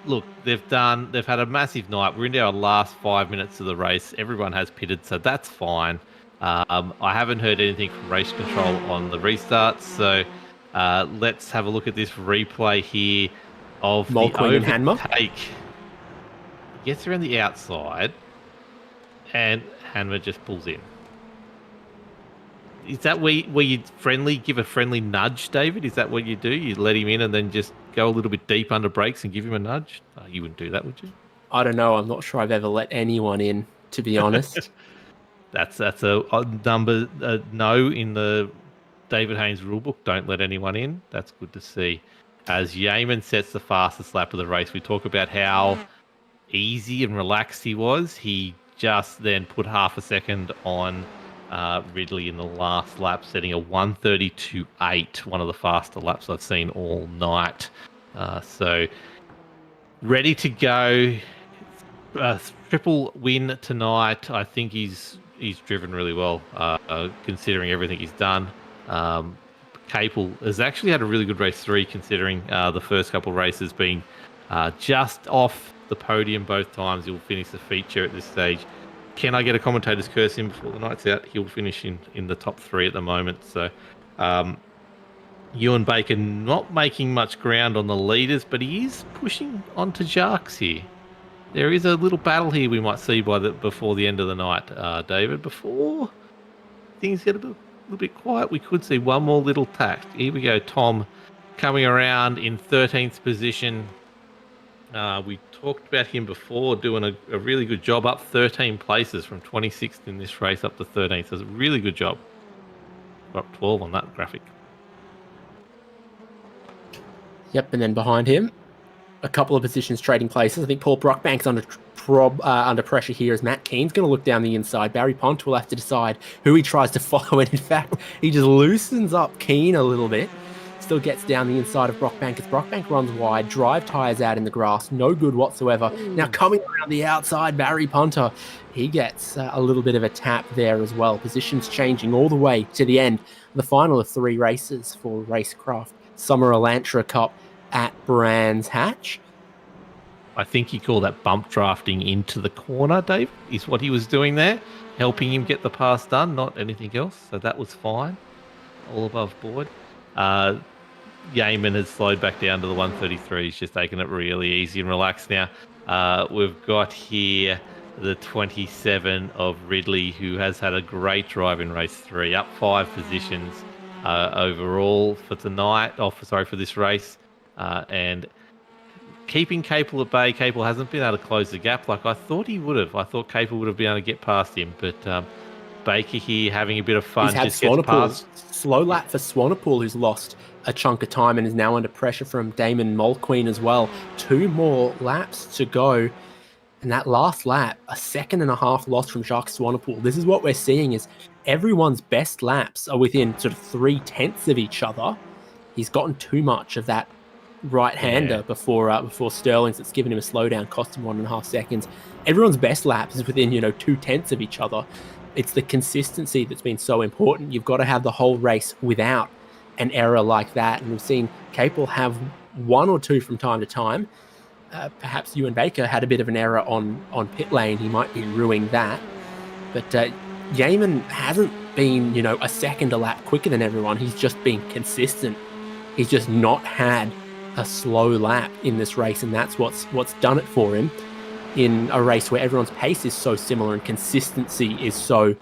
look, they've had a massive night. We're into our last 5 minutes of the race. Everyone has pitted, so that's fine. I haven't heard anything from race control on the restarts, so let's have a look at this replay here of the overtake. Gets around the outside, and Hanma just pulls in. Is that where you give a friendly nudge, David? Is that what you do? You let him in and then just go a little bit deep under brakes and give him a nudge? You wouldn't do that, would you? I don't know. I'm not sure I've ever let anyone in, to be honest. That's a number no in the David Haynes rulebook. Don't let anyone in. That's good to see. As Yeaman sets the fastest lap of the race, we talk about how easy and relaxed he was. He just then put half a second on Ridley in the last lap, setting a 1:32.8, one of the faster laps I've seen all night. So ready to go. Triple win tonight. I think he's driven really well, considering everything he's done. Capel has actually had a really good race 3, considering the first couple of races being just off the podium both times. He'll finish the feature at this stage. Can I get a commentator's curse in before the night's out? He'll finish in the top 3 at the moment. So Ewan Baker not making much ground on the leaders, but he is pushing onto Jarks here. There is a little battle here we might see before the end of the night, David. Before things get a little bit quiet, we could see one more little tact. Here we go, Tom coming around in 13th position. We talked about him before, doing a really good job, up 13 places from 26th in this race up to 13th. So it's a really good job. We're up 12 on that graphic. Yep, and then behind him, a couple of positions trading places. I think Paul Brockbank's under pressure here as Matt Keen's going to look down the inside. Barry Pont will have to decide who he tries to follow, and in fact, he just loosens up Keen a little bit. Still gets down the inside of Brockbank as Brockbank runs wide, drive tyres out in the grass, no good whatsoever. Now coming around the outside, Barry Punter, he gets a little bit of a tap there as well. Positions changing all the way to the end. The final of 3 races for Racecraft Summer Elantra Cup at Brands Hatch. I think he called that bump drafting into the corner, Dave, is what he was doing there, helping him get the pass done, not anything else. So that was fine, all above board. Yeaman has slowed back down to the 133. He's just taking it really easy and relaxed now. We've got here the 27 of Ridley, who has had a great drive in race 3, up 5 positions overall for tonight. For this race, and keeping Capel at bay. Capel hasn't been able to close the gap like I thought he would have. I thought Capel would have been able to get past him, but Baker here having a bit of fun. He's had just gets past. Slow lap for Swanepoel, who's lost a chunk of time and is now under pressure from Damon Mulqueen as well. 2 more laps to go. And that last lap, a 1.5 loss from Jacques Swanepoel. This is what we're seeing is everyone's best laps are within sort of 0.3 of each other. He's gotten too much of that right-hander before Sterling's that's given him a slowdown, cost him 1.5 seconds. Everyone's best laps is within, 0.2 of each other. It's the consistency that's been so important. You've got to have the whole race without an error like that. And we've seen Capel have 1 or 2 from time to time. Perhaps Ewan Baker had a bit of an error on pit lane. He might be ruining that. But Yeaman hasn't been, a second a lap quicker than everyone. He's just been consistent. He's just not had a slow lap in this race, and that's what's done it for him in a race where everyone's pace is so similar and consistency is so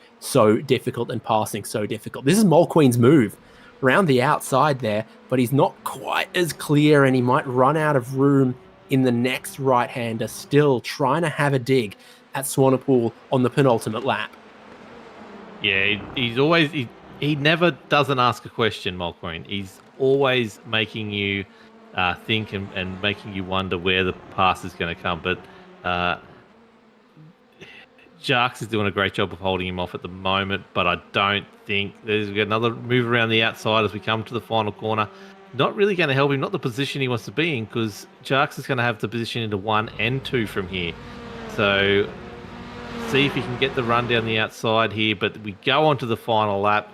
difficult and passing so difficult. This is Mulqueen's move around the outside there, but he's not quite as clear, and he might run out of room in the next right-hander, still trying to have a dig at Swanepoel on the penultimate lap. Yeah, he's always... He never doesn't ask a question, Mulqueen. He's always making you think and making you wonder where the pass is going to come. But Jacques is doing a great job of holding him off at the moment, but I don't think there's another move around the outside as we come to the final corner. Not really going to help him, not the position he wants to be in, because Jacques is going to have the position into 1 and 2 from here. So see if he can get the run down the outside here, but we go on to the final lap.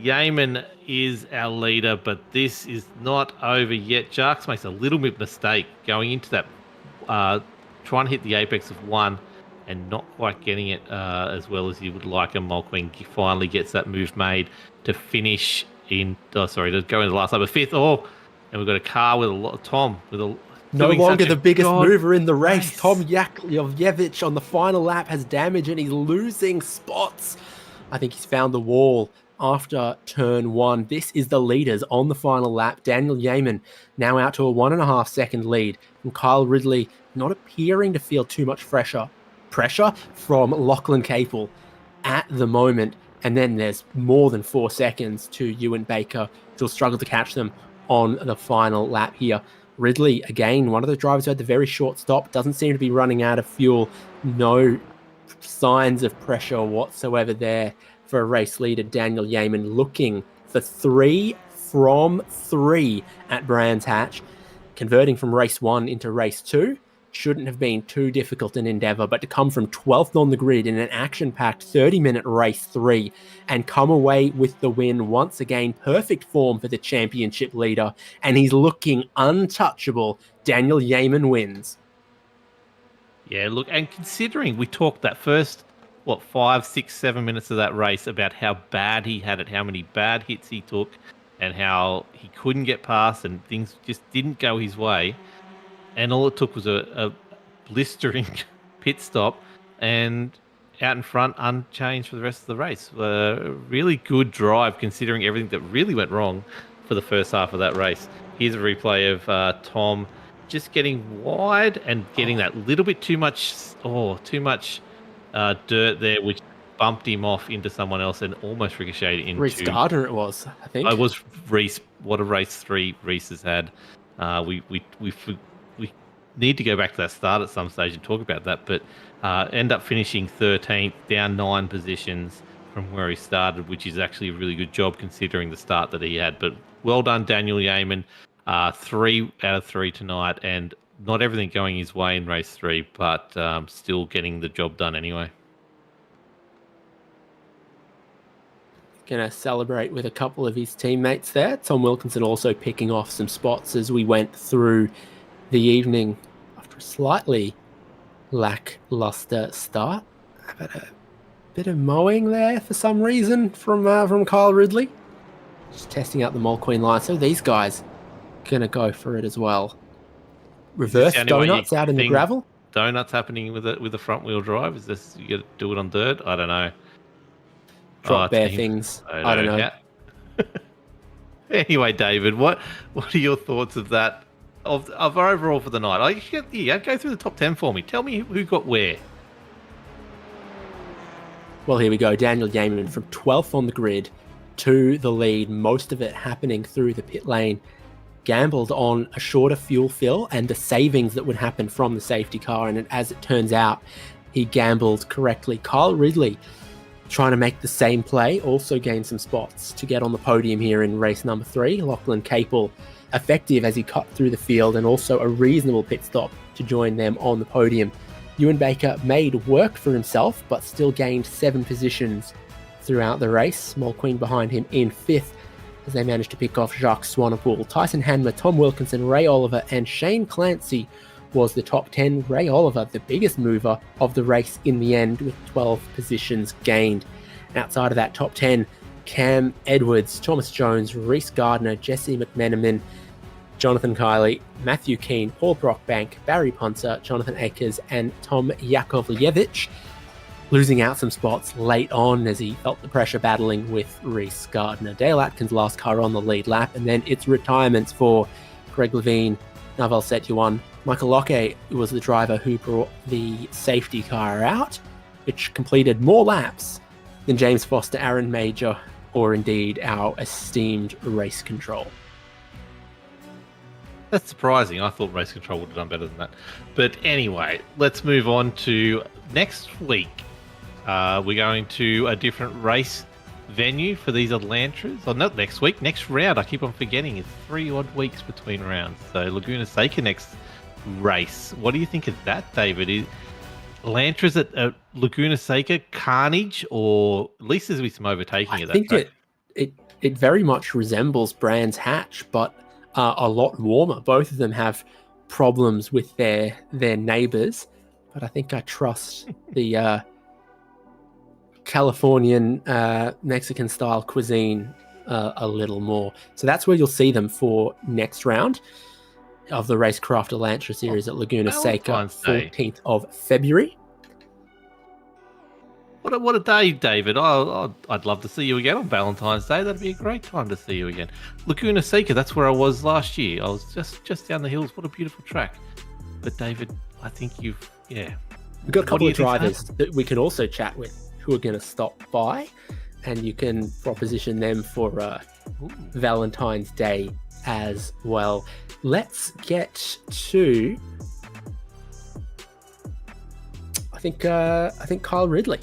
Yeaman is our leader, but this is not over yet. Jacques makes a little bit mistake going into that, trying to hit the apex of 1 and not quite getting it as well as you would like. And Mulqueen finally gets that move made to finish to go into the last lap of 5th. And we've got a car with Tom with a no longer the biggest mover in the race. Tom Yakovlevich on the final lap has damage and he's losing spots. I think he's found the wall after turn 1. This is the leaders on the final lap. Daniel Yeaman now out to a 1.5 second lead from Kyle Ridley, not appearing to feel too much pressure from Lachlan Capel at the moment. And then there's more than 4 seconds to Ewan Baker, who'll struggle to catch them on the final lap here. Ridley, again, one of the drivers who had the very short stop, doesn't seem to be running out of fuel. No signs of pressure whatsoever there for a race leader, Daniel Yeaman, looking for 3 from 3 at Brands Hatch. Converting from race 1 into race 2 shouldn't have been too difficult an endeavour, but to come from 12th on the grid in an action-packed 30-minute race 3 and come away with the win, once again, perfect form for the championship leader, and he's looking untouchable. Daniel Yeaman wins. Yeah, look, and considering we talked that first 5, 6, 7 minutes of that race about how bad he had it, how many bad hits he took, and how he couldn't get past and things just didn't go his way. And all it took was a blistering pit stop and out in front unchanged for the rest of the race. Really good drive considering everything that really went wrong for the first half of that race. Here's a replay of Tom just getting wide and getting that little bit too much dirt there, which bumped him off into someone else and almost ricocheted into... Reese Gardner it was, I think. It was Reese. What a race 3 Reese has had. We need to go back to that start at some stage and talk about that, but end up finishing 13th, down 9 positions from where he started, which is actually a really good job considering the start that he had. But well done, Daniel Yeaman. 3 out of 3 tonight, and not everything going his way in race 3, but still getting the job done anyway. Going to celebrate with a couple of his teammates there. Tom Wilkinson also picking off some spots as we went through the evening after a slightly lackluster start. But a bit of mowing there for some reason from Kyle Ridley. Just testing out the Mulqueen line. So these guys going to go for it as well. Reverse donuts out in the gravel. donuts happening with the front wheel drive? Is this you got to do it on dirt? I don't know. Drop bare things. I don't know. Anyway, David, what are your thoughts of that? Of overall for the night? Go through the top 10 for me. Tell me who got where. Well, here we go. Daniel Yeaman from 12th on the grid to the lead, most of it happening through the pit lane. Gambled on a shorter fuel fill and the savings that would happen from the safety car, and as it turns out, he gambled correctly. Kyle Ridley, trying to make the same play, also gained some spots to get on the podium here in race number 3. Lachlan Capel, effective as he cut through the field, and also a reasonable pit stop to join them on the podium. Ewan Baker made work for himself, but still gained 7 positions throughout the race. Mulqueen behind him in 5th, as they managed to pick off Jacques Swanepoel. Tyson Hanmer, Tom Wilkinson, Ray Oliver, and Shane Clancy was the top 10. Ray Oliver, the biggest mover of the race in the end, with 12 positions gained. Outside of that top 10, Cam Edwards, Thomas Jones, Reese Gardner, Jesse McMenamin, Jonathan Kiley, Matthew Keane, Paul Brockbank, Barry Punter, Jonathan Akers, and Tom Yakovlevich, losing out some spots late on as he felt the pressure battling with Reese Gardner. Dale Atkins last car on the lead lap, and then it's retirements for Greg Levine, Naval Setyuan. Michael Locke was the driver who brought the safety car out, which completed more laps than James Foster, Aaron Major, or indeed our esteemed race control. That's surprising. I thought Race Control would have done better than that. But anyway, let's move on to next week. We're going to a different race venue for these Elantras. Or not next week, next round. I keep on forgetting. It's 3 odd weeks between rounds. So Laguna Seca next race. What do you think of that, David? Is Elantras at Laguna Seca carnage, or at least there's be some overtaking of that? I think it very much resembles Brands Hatch, but a lot warmer. Both of them have problems with their neighbors, but I think I trust the Californian Mexican style cuisine a little more. So that's where you'll see them for next round of the Racecraft Elantra series at Laguna Seca, 14th of February. What a day, David. I'd love to see you again on Valentine's Day. That'd be a great time to see you again. Laguna Seca, that's where I was last year. I was just down the hills. What a beautiful track. But David, I think we've got a couple of drivers that we can also chat with who are going to stop by, and you can proposition them for Valentine's Day as well. Let's get to I think Kyle Ridley.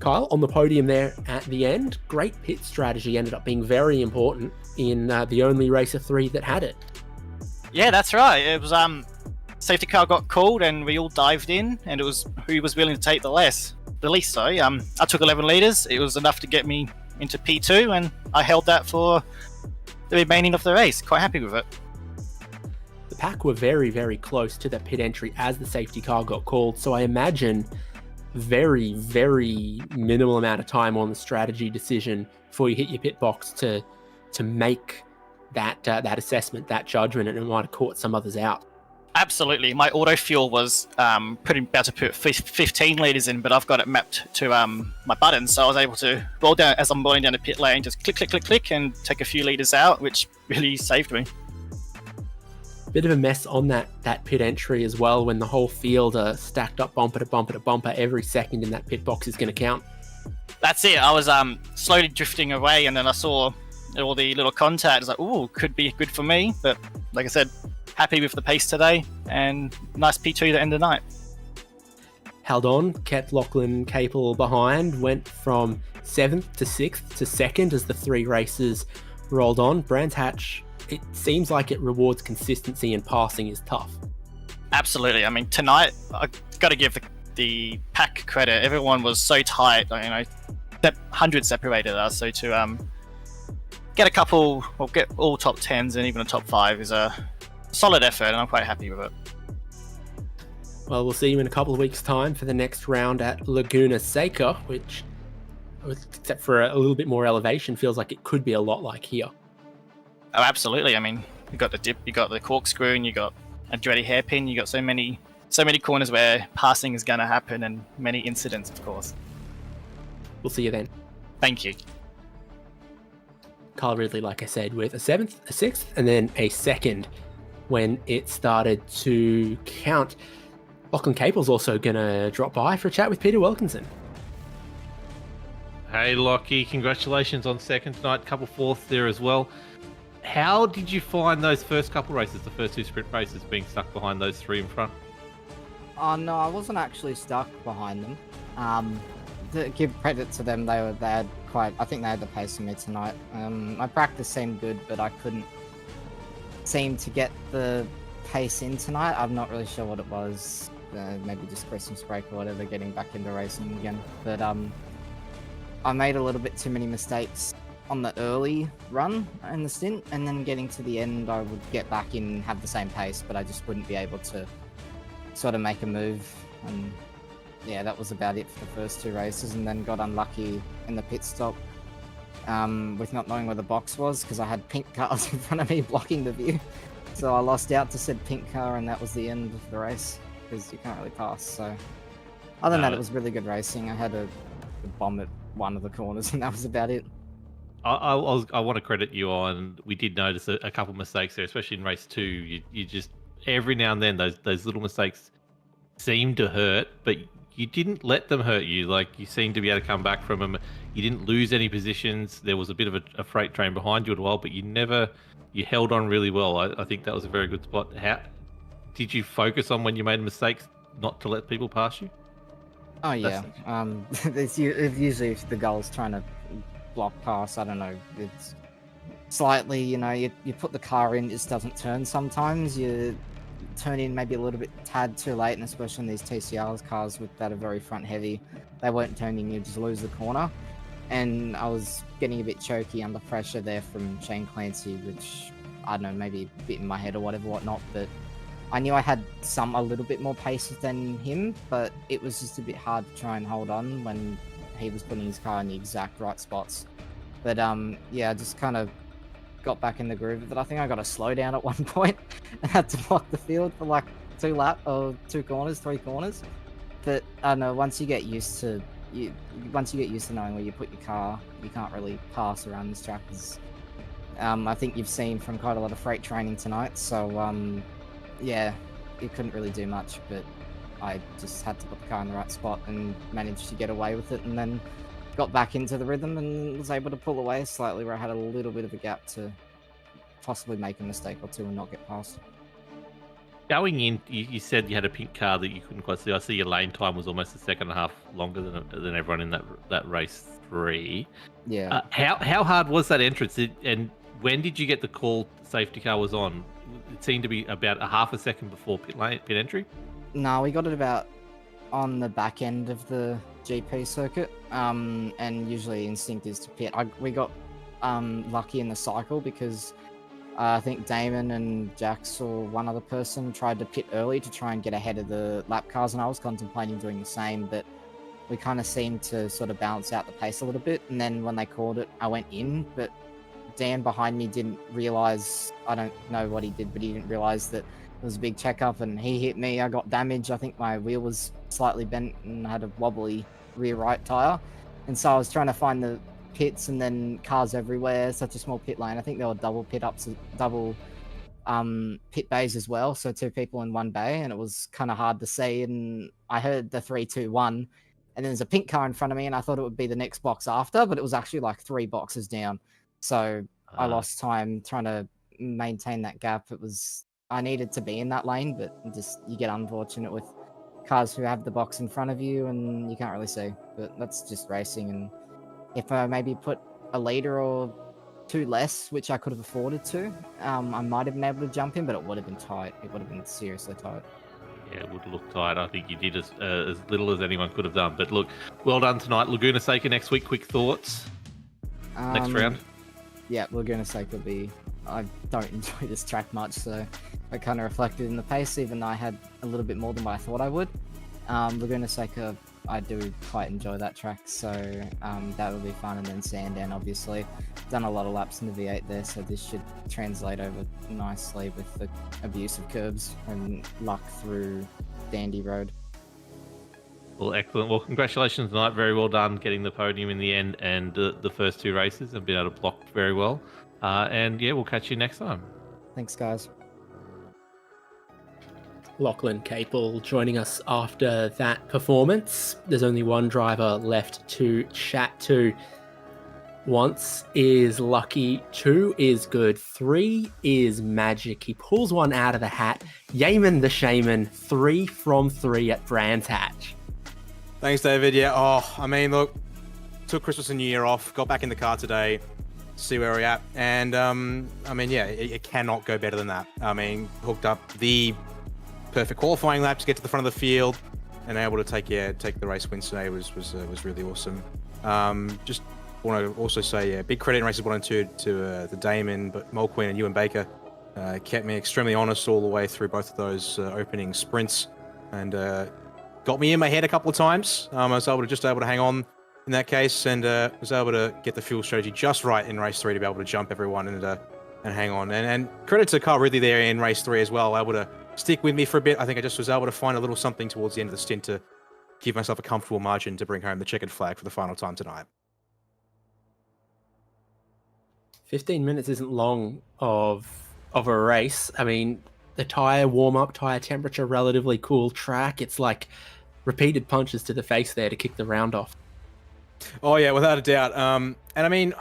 Kyle on the podium there at the end. Great pit strategy, ended up being very important in the only race of 3 that had it. Yeah, that's right. It was safety car got called and we all dived in, and it was who was willing to take the least. Sorry. I took 11 litres. It was enough to get me into P2, and I held that for the remaining of the race. Quite happy with it. The pack were very, very close to the pit entry as the safety car got called, so I imagine very, very minimal amount of time on the strategy decision before you hit your pit box to make that assessment, that judgment, and it might have caught some others out. Absolutely. My auto fuel was about to put 15 litres in, but I've got it mapped to my buttons, so I was able to roll down as I'm rolling down the pit lane, just click, click, click, click, and take a few litres out, which really saved me. Bit of a mess on that pit entry as well, when the whole field are stacked up bumper to bumper to bumper. Every second in that pit box is going to count. That's it. I was slowly drifting away, and then I saw all the little contact. I was like, ooh, could be good for me. But like I said, happy with the pace today, and nice P2 to end the night. Held on, kept Lachlan Capel behind, went from 7th to 6th to 2nd as the 3 races rolled on. Brands Hatch, it seems like it rewards consistency, and passing is tough. Absolutely. I mean, tonight, I've got to give the pack credit. Everyone was so tight. You know, 100 separated us. So to get get all top 10s and even a top 5 is a solid effort, and I'm quite happy with it. Well, we'll see you in a couple of weeks' time for the next round at Laguna Seca, which, except for a little bit more elevation, feels like it could be a lot like here. Oh, absolutely. I mean, you got the dip, you got the corkscrew, and you got a dreaded hairpin. You got so many corners where passing is going to happen, and many incidents, of course. We'll see you then. Thank you. Kyle Ridley, like I said, with a 7th, a 6th, and then a 2nd when it started to count. Lachlan Capel's also going to drop by for a chat with Peter Wilkinson. Hey, Lockie, congratulations on 2nd tonight. Couple 4th there as well. How did you find those first couple races, the first 2 sprint races, being stuck behind those 3 in front? Oh no, I wasn't actually stuck behind them. To give credit to them, they had quite. I think they had the pace of me tonight. My practice seemed good, but I couldn't seem to get the pace in tonight. I'm not really sure what it was. Maybe just Christmas break or whatever, getting back into racing again. But I made a little bit too many mistakes on the early run in the stint, and then getting to the end, I would get back in and have the same pace, but I just wouldn't be able to sort of make a move. And yeah, that was about it for the first 2 races, and then got unlucky in the pit stop with not knowing where the box was, because I had pink cars in front of me blocking the view. So I lost out to said pink car, and that was the end of the race, because you can't really pass. So other than that, it was really good racing. I had a bomb at one of the corners, and that was about it. I want to credit you on. We did notice a couple mistakes there, especially in race 2. You just every now and then those little mistakes seem to hurt, but you didn't let them hurt you. Like, you seemed to be able to come back from them. You didn't lose any positions. There was a bit of a freight train behind you as well, but you held on really well. I think that was a very good spot. How did you focus on when you made mistakes, not to let people pass you? Oh yeah, it's usually if the goal's trying to block pass. I don't know. It's slightly, you put the car in, it just doesn't turn sometimes. You turn in maybe a little bit tad too late, and especially in these TCRs cars that are very front heavy, they weren't turning, you just lose the corner. And I was getting a bit choky under pressure there from Shane Clancy, which, I don't know, maybe a bit in my head or whatnot, but I knew I had a little bit more pace than him, but it was just a bit hard to try and hold on when he was putting his car in the exact right spots. But yeah, I just kind of got back in the groove of it. I think I got a slowdown at one point and had to block the field for like 3 corners. But I don't know, once you get used to knowing where you put your car, you can't really pass around this track. I think you've seen from quite a lot of freight training tonight. So yeah, you couldn't really do much, but I just had to put the car in the right spot and managed to get away with it, and then got back into the rhythm and was able to pull away slightly where I had a little bit of a gap to possibly make a mistake or two and not get past. Going in, you said you had a pink car that you couldn't quite see. I see your lane time was almost a second and a half longer than everyone in that race 3. Yeah. How hard was that entrance? And when did you get the call safety car was on? It seemed to be about a half a second before pit entry. No, we got it about on the back end of the GP circuit, and usually instinct is to pit. We got lucky in the cycle because I think Damon and Jax or one other person tried to pit early to try and get ahead of the lap cars, and I was contemplating doing the same, but we kind of seemed to sort of balance out the pace a little bit, and then when they called it, I went in, but Dan behind me didn't realise, I don't know what he did, but he didn't realise that it was a big checkup, and he hit me. I got damage. I think my wheel was slightly bent and had a wobbly rear right tyre, and so I was trying to find the pits, and then cars everywhere, such a small pit lane. I think there were double pit bays as well, so 2 people in one bay, and it was kind of hard to see, and I heard the 3, 2, 1, and there's a pink car in front of me, and I thought it would be the next box after, but it was actually like 3 boxes down, so I lost time trying to maintain that gap. I needed to be in that lane, but you get unfortunate with cars who have the box in front of you and you can't really see, but that's just racing. And if I maybe put a leader or 2 less, which I could have afforded to, I might have been able to jump in, but it would have been tight. It would have been seriously tight. Yeah, it would look tight. I think you did as little as anyone could have done. But look, well done tonight. Laguna Seca next week. Quick thoughts? Next round? Yeah, Laguna Seca will be... I don't enjoy this track much, so I kind of reflected in the pace, even though I had a little bit more than what I thought I would. Laguna Seca I do quite enjoy that track, so that will be fun. And then Sandown, obviously, done a lot of laps in the V8 there, so this should translate over nicely with the abuse of curbs and luck through Dandy Road. Well, excellent. Well, congratulations tonight. Very well done getting the podium in the end and the first 2 races and being able to block very well. And yeah, we'll catch you next time. Thanks, guys. Lachlan Capel joining us after that performance. There's only one driver left to chat to. Once is lucky, 2 is good, 3 is magic. He pulls one out of the hat. Yaman the Shaman, 3 from 3 at Brands Hatch. Thanks, David. Yeah, I mean, look, took Christmas and New Year off, got back in the car today, see where we're at. And, I mean, yeah, it cannot go better than that. I mean, hooked up the perfect qualifying lap to get to the front of the field and able to take the race win today was really awesome. Just want to also say, big credit in races 1 and 2 to the Damon, but Mulqueen and Ewan Baker kept me extremely honest all the way through both of those opening sprints and got me in my head a couple of times. I was able to hang on in that case and was able to get the fuel strategy just right in race 3 to be able to jump everyone and hang on. And credit to Carl Ridley there in race 3 as well, able to stick with me for a bit. I think I just was able to find a little something towards the end of the stint to give myself a comfortable margin to bring home the checkered flag for the final time tonight. 15 minutes isn't long of a race. I mean, the tyre warm-up, tyre temperature, relatively cool track. It's like repeated punches to the face there to kick the round off. Oh, yeah, without a doubt. And I mean,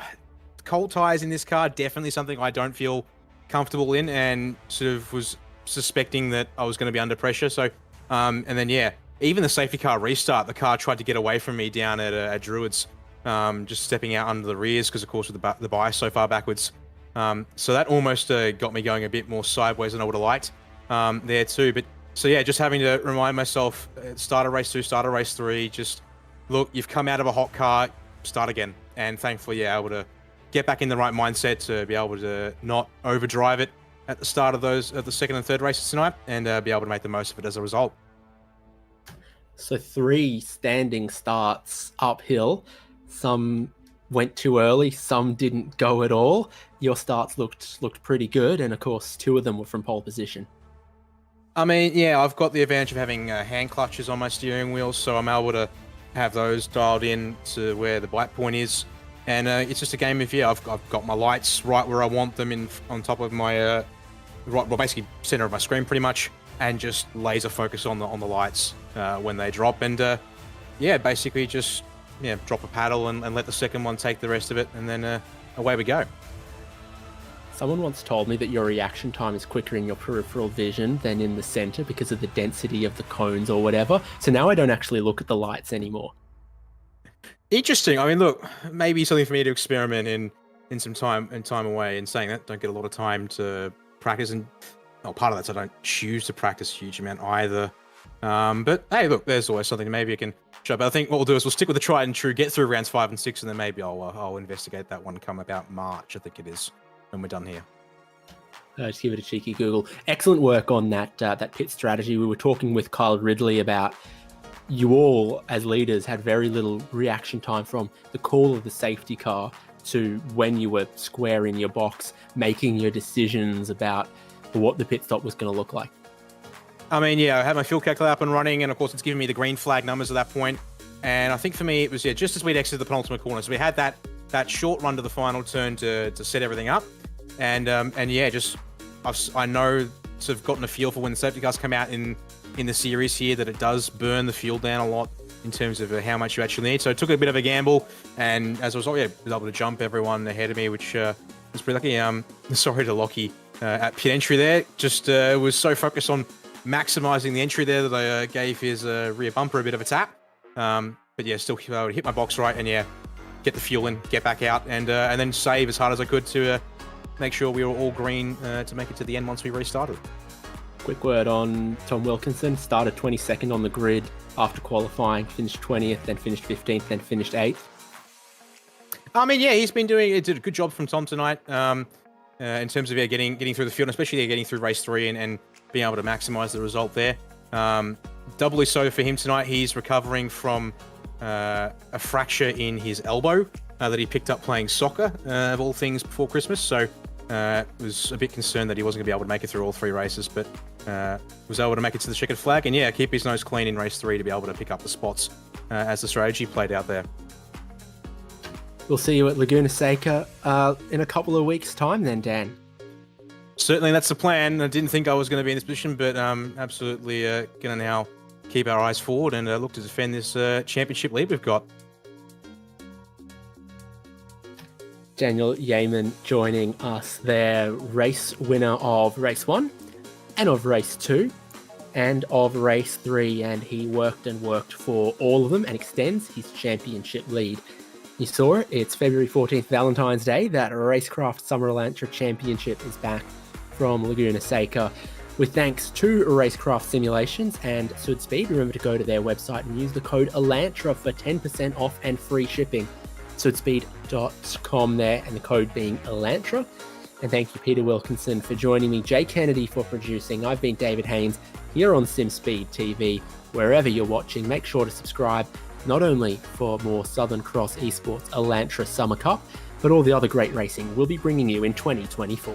cold tyres in this car, definitely something I don't feel comfortable in and sort of was suspecting that I was going to be under pressure. So, and then, yeah, even the safety car restart, the car tried to get away from me down at Druids, just stepping out under the rears because, of course, with the bias so far backwards. So that almost got me going a bit more sideways than I would have liked there too. But so, yeah, just having to remind myself, start of race 2, start of race 3, just look, you've come out of a hot car, start again. And thankfully, yeah, able to get back in the right mindset to be able to not overdrive it at the start of the second and third races tonight and be able to make the most of it as a result. So 3 standing starts uphill. Some went too early, some didn't go at all. Your starts looked pretty good, and of course 2 of them were from pole position. I mean, yeah, I've got the advantage of having hand clutches on my steering wheel, so I'm able to have those dialed in to where the bite point is. And it's just a game of, I've got my lights right where I want them on top of my, basically center of my screen pretty much, and just laser focus on the lights when they drop. And basically just drop a paddle and let the second one take the rest of it, and then away we go. Someone once told me that your reaction time is quicker in your peripheral vision than in the center because of the density of the cones or whatever. So now I don't actually look at the lights anymore. Interesting. I mean, look, maybe something for me to experiment in some time away. And saying that, don't get a lot of time to practice, and part of that's I don't choose to practice a huge amount either. But hey, look, there's always something maybe I can show. But I think what we'll do is we'll stick with the tried and true, get through rounds 5 and 6, and then maybe I'll investigate that one come about March, I think it is, when we're done here. Just give it a cheeky Google. Excellent work on that pit strategy. We were talking with Kyle Ridley about you all, as leaders, had very little reaction time from the call of the safety car to when you were square in your box, making your decisions about what the pit stop was going to look like. I mean, I had my fuel calculator up and running, and of course it's giving me the green flag numbers at that point. And I think for me, it was just as we'd exited the penultimate corner. So we had that short run to the final turn to set everything up. And just I know sort of gotten a feel for when the safety cars come out in the series here that it does burn the fuel down a lot in terms of how much you actually need. So I took a bit of a gamble, and as a result, was able to jump everyone ahead of me, which was pretty lucky. Sorry to Lockie at pit entry there. Just was so focused on maximizing the entry there that I gave his rear bumper a bit of a tap. But yeah, still able to hit my box right and get the fuel in, get back out, and then save as hard as I could to make sure we were all green to make it to the end once we restarted. Quick word on Tom Wilkinson. Started 22nd on the grid after qualifying, finished 20th, then finished 15th, then finished 8th. I mean, he's been did a good job from Tom tonight in terms of getting through the field, and especially getting through race 3 and being able to maximize the result there. doubly so for him tonight. He's recovering from a fracture in his elbow that he picked up playing soccer, of all things, before Christmas. So was a bit concerned that he wasn't going to be able to make it through all 3 races, but was able to make it to the checkered flag. And yeah, keep his nose clean in race 3 to be able to pick up the spots as the strategy played out there. We'll see you at Laguna Seca in a couple of weeks' time then, Dan. Certainly, that's the plan. I didn't think I was going to be in this position, but absolutely going to now keep our eyes forward and look to defend this championship lead we've got. Daniel Yeaman joining us there, race winner of race 1 and of race 2 and of race 3, and he worked and worked for all of them and extends his championship lead. You saw it, it's February 14th, Valentine's Day, that Racecraft Summer Elantra Championship is back from Laguna Seca. With thanks to Racecraft Simulations and Sudspeed, remember to go to their website and use the code ELANTRA for 10% off and free shipping. Sudspeed.com there, and the code being ELANTRA. And thank you, Peter Wilkinson, for joining me, Jay Kennedy for producing. I've been David Haynes here on SimSpeed TV. Wherever you're watching, make sure to subscribe, not only for more Southern Cross ESports Elantra Summer Cup, but all the other great racing we'll be bringing you in 2024.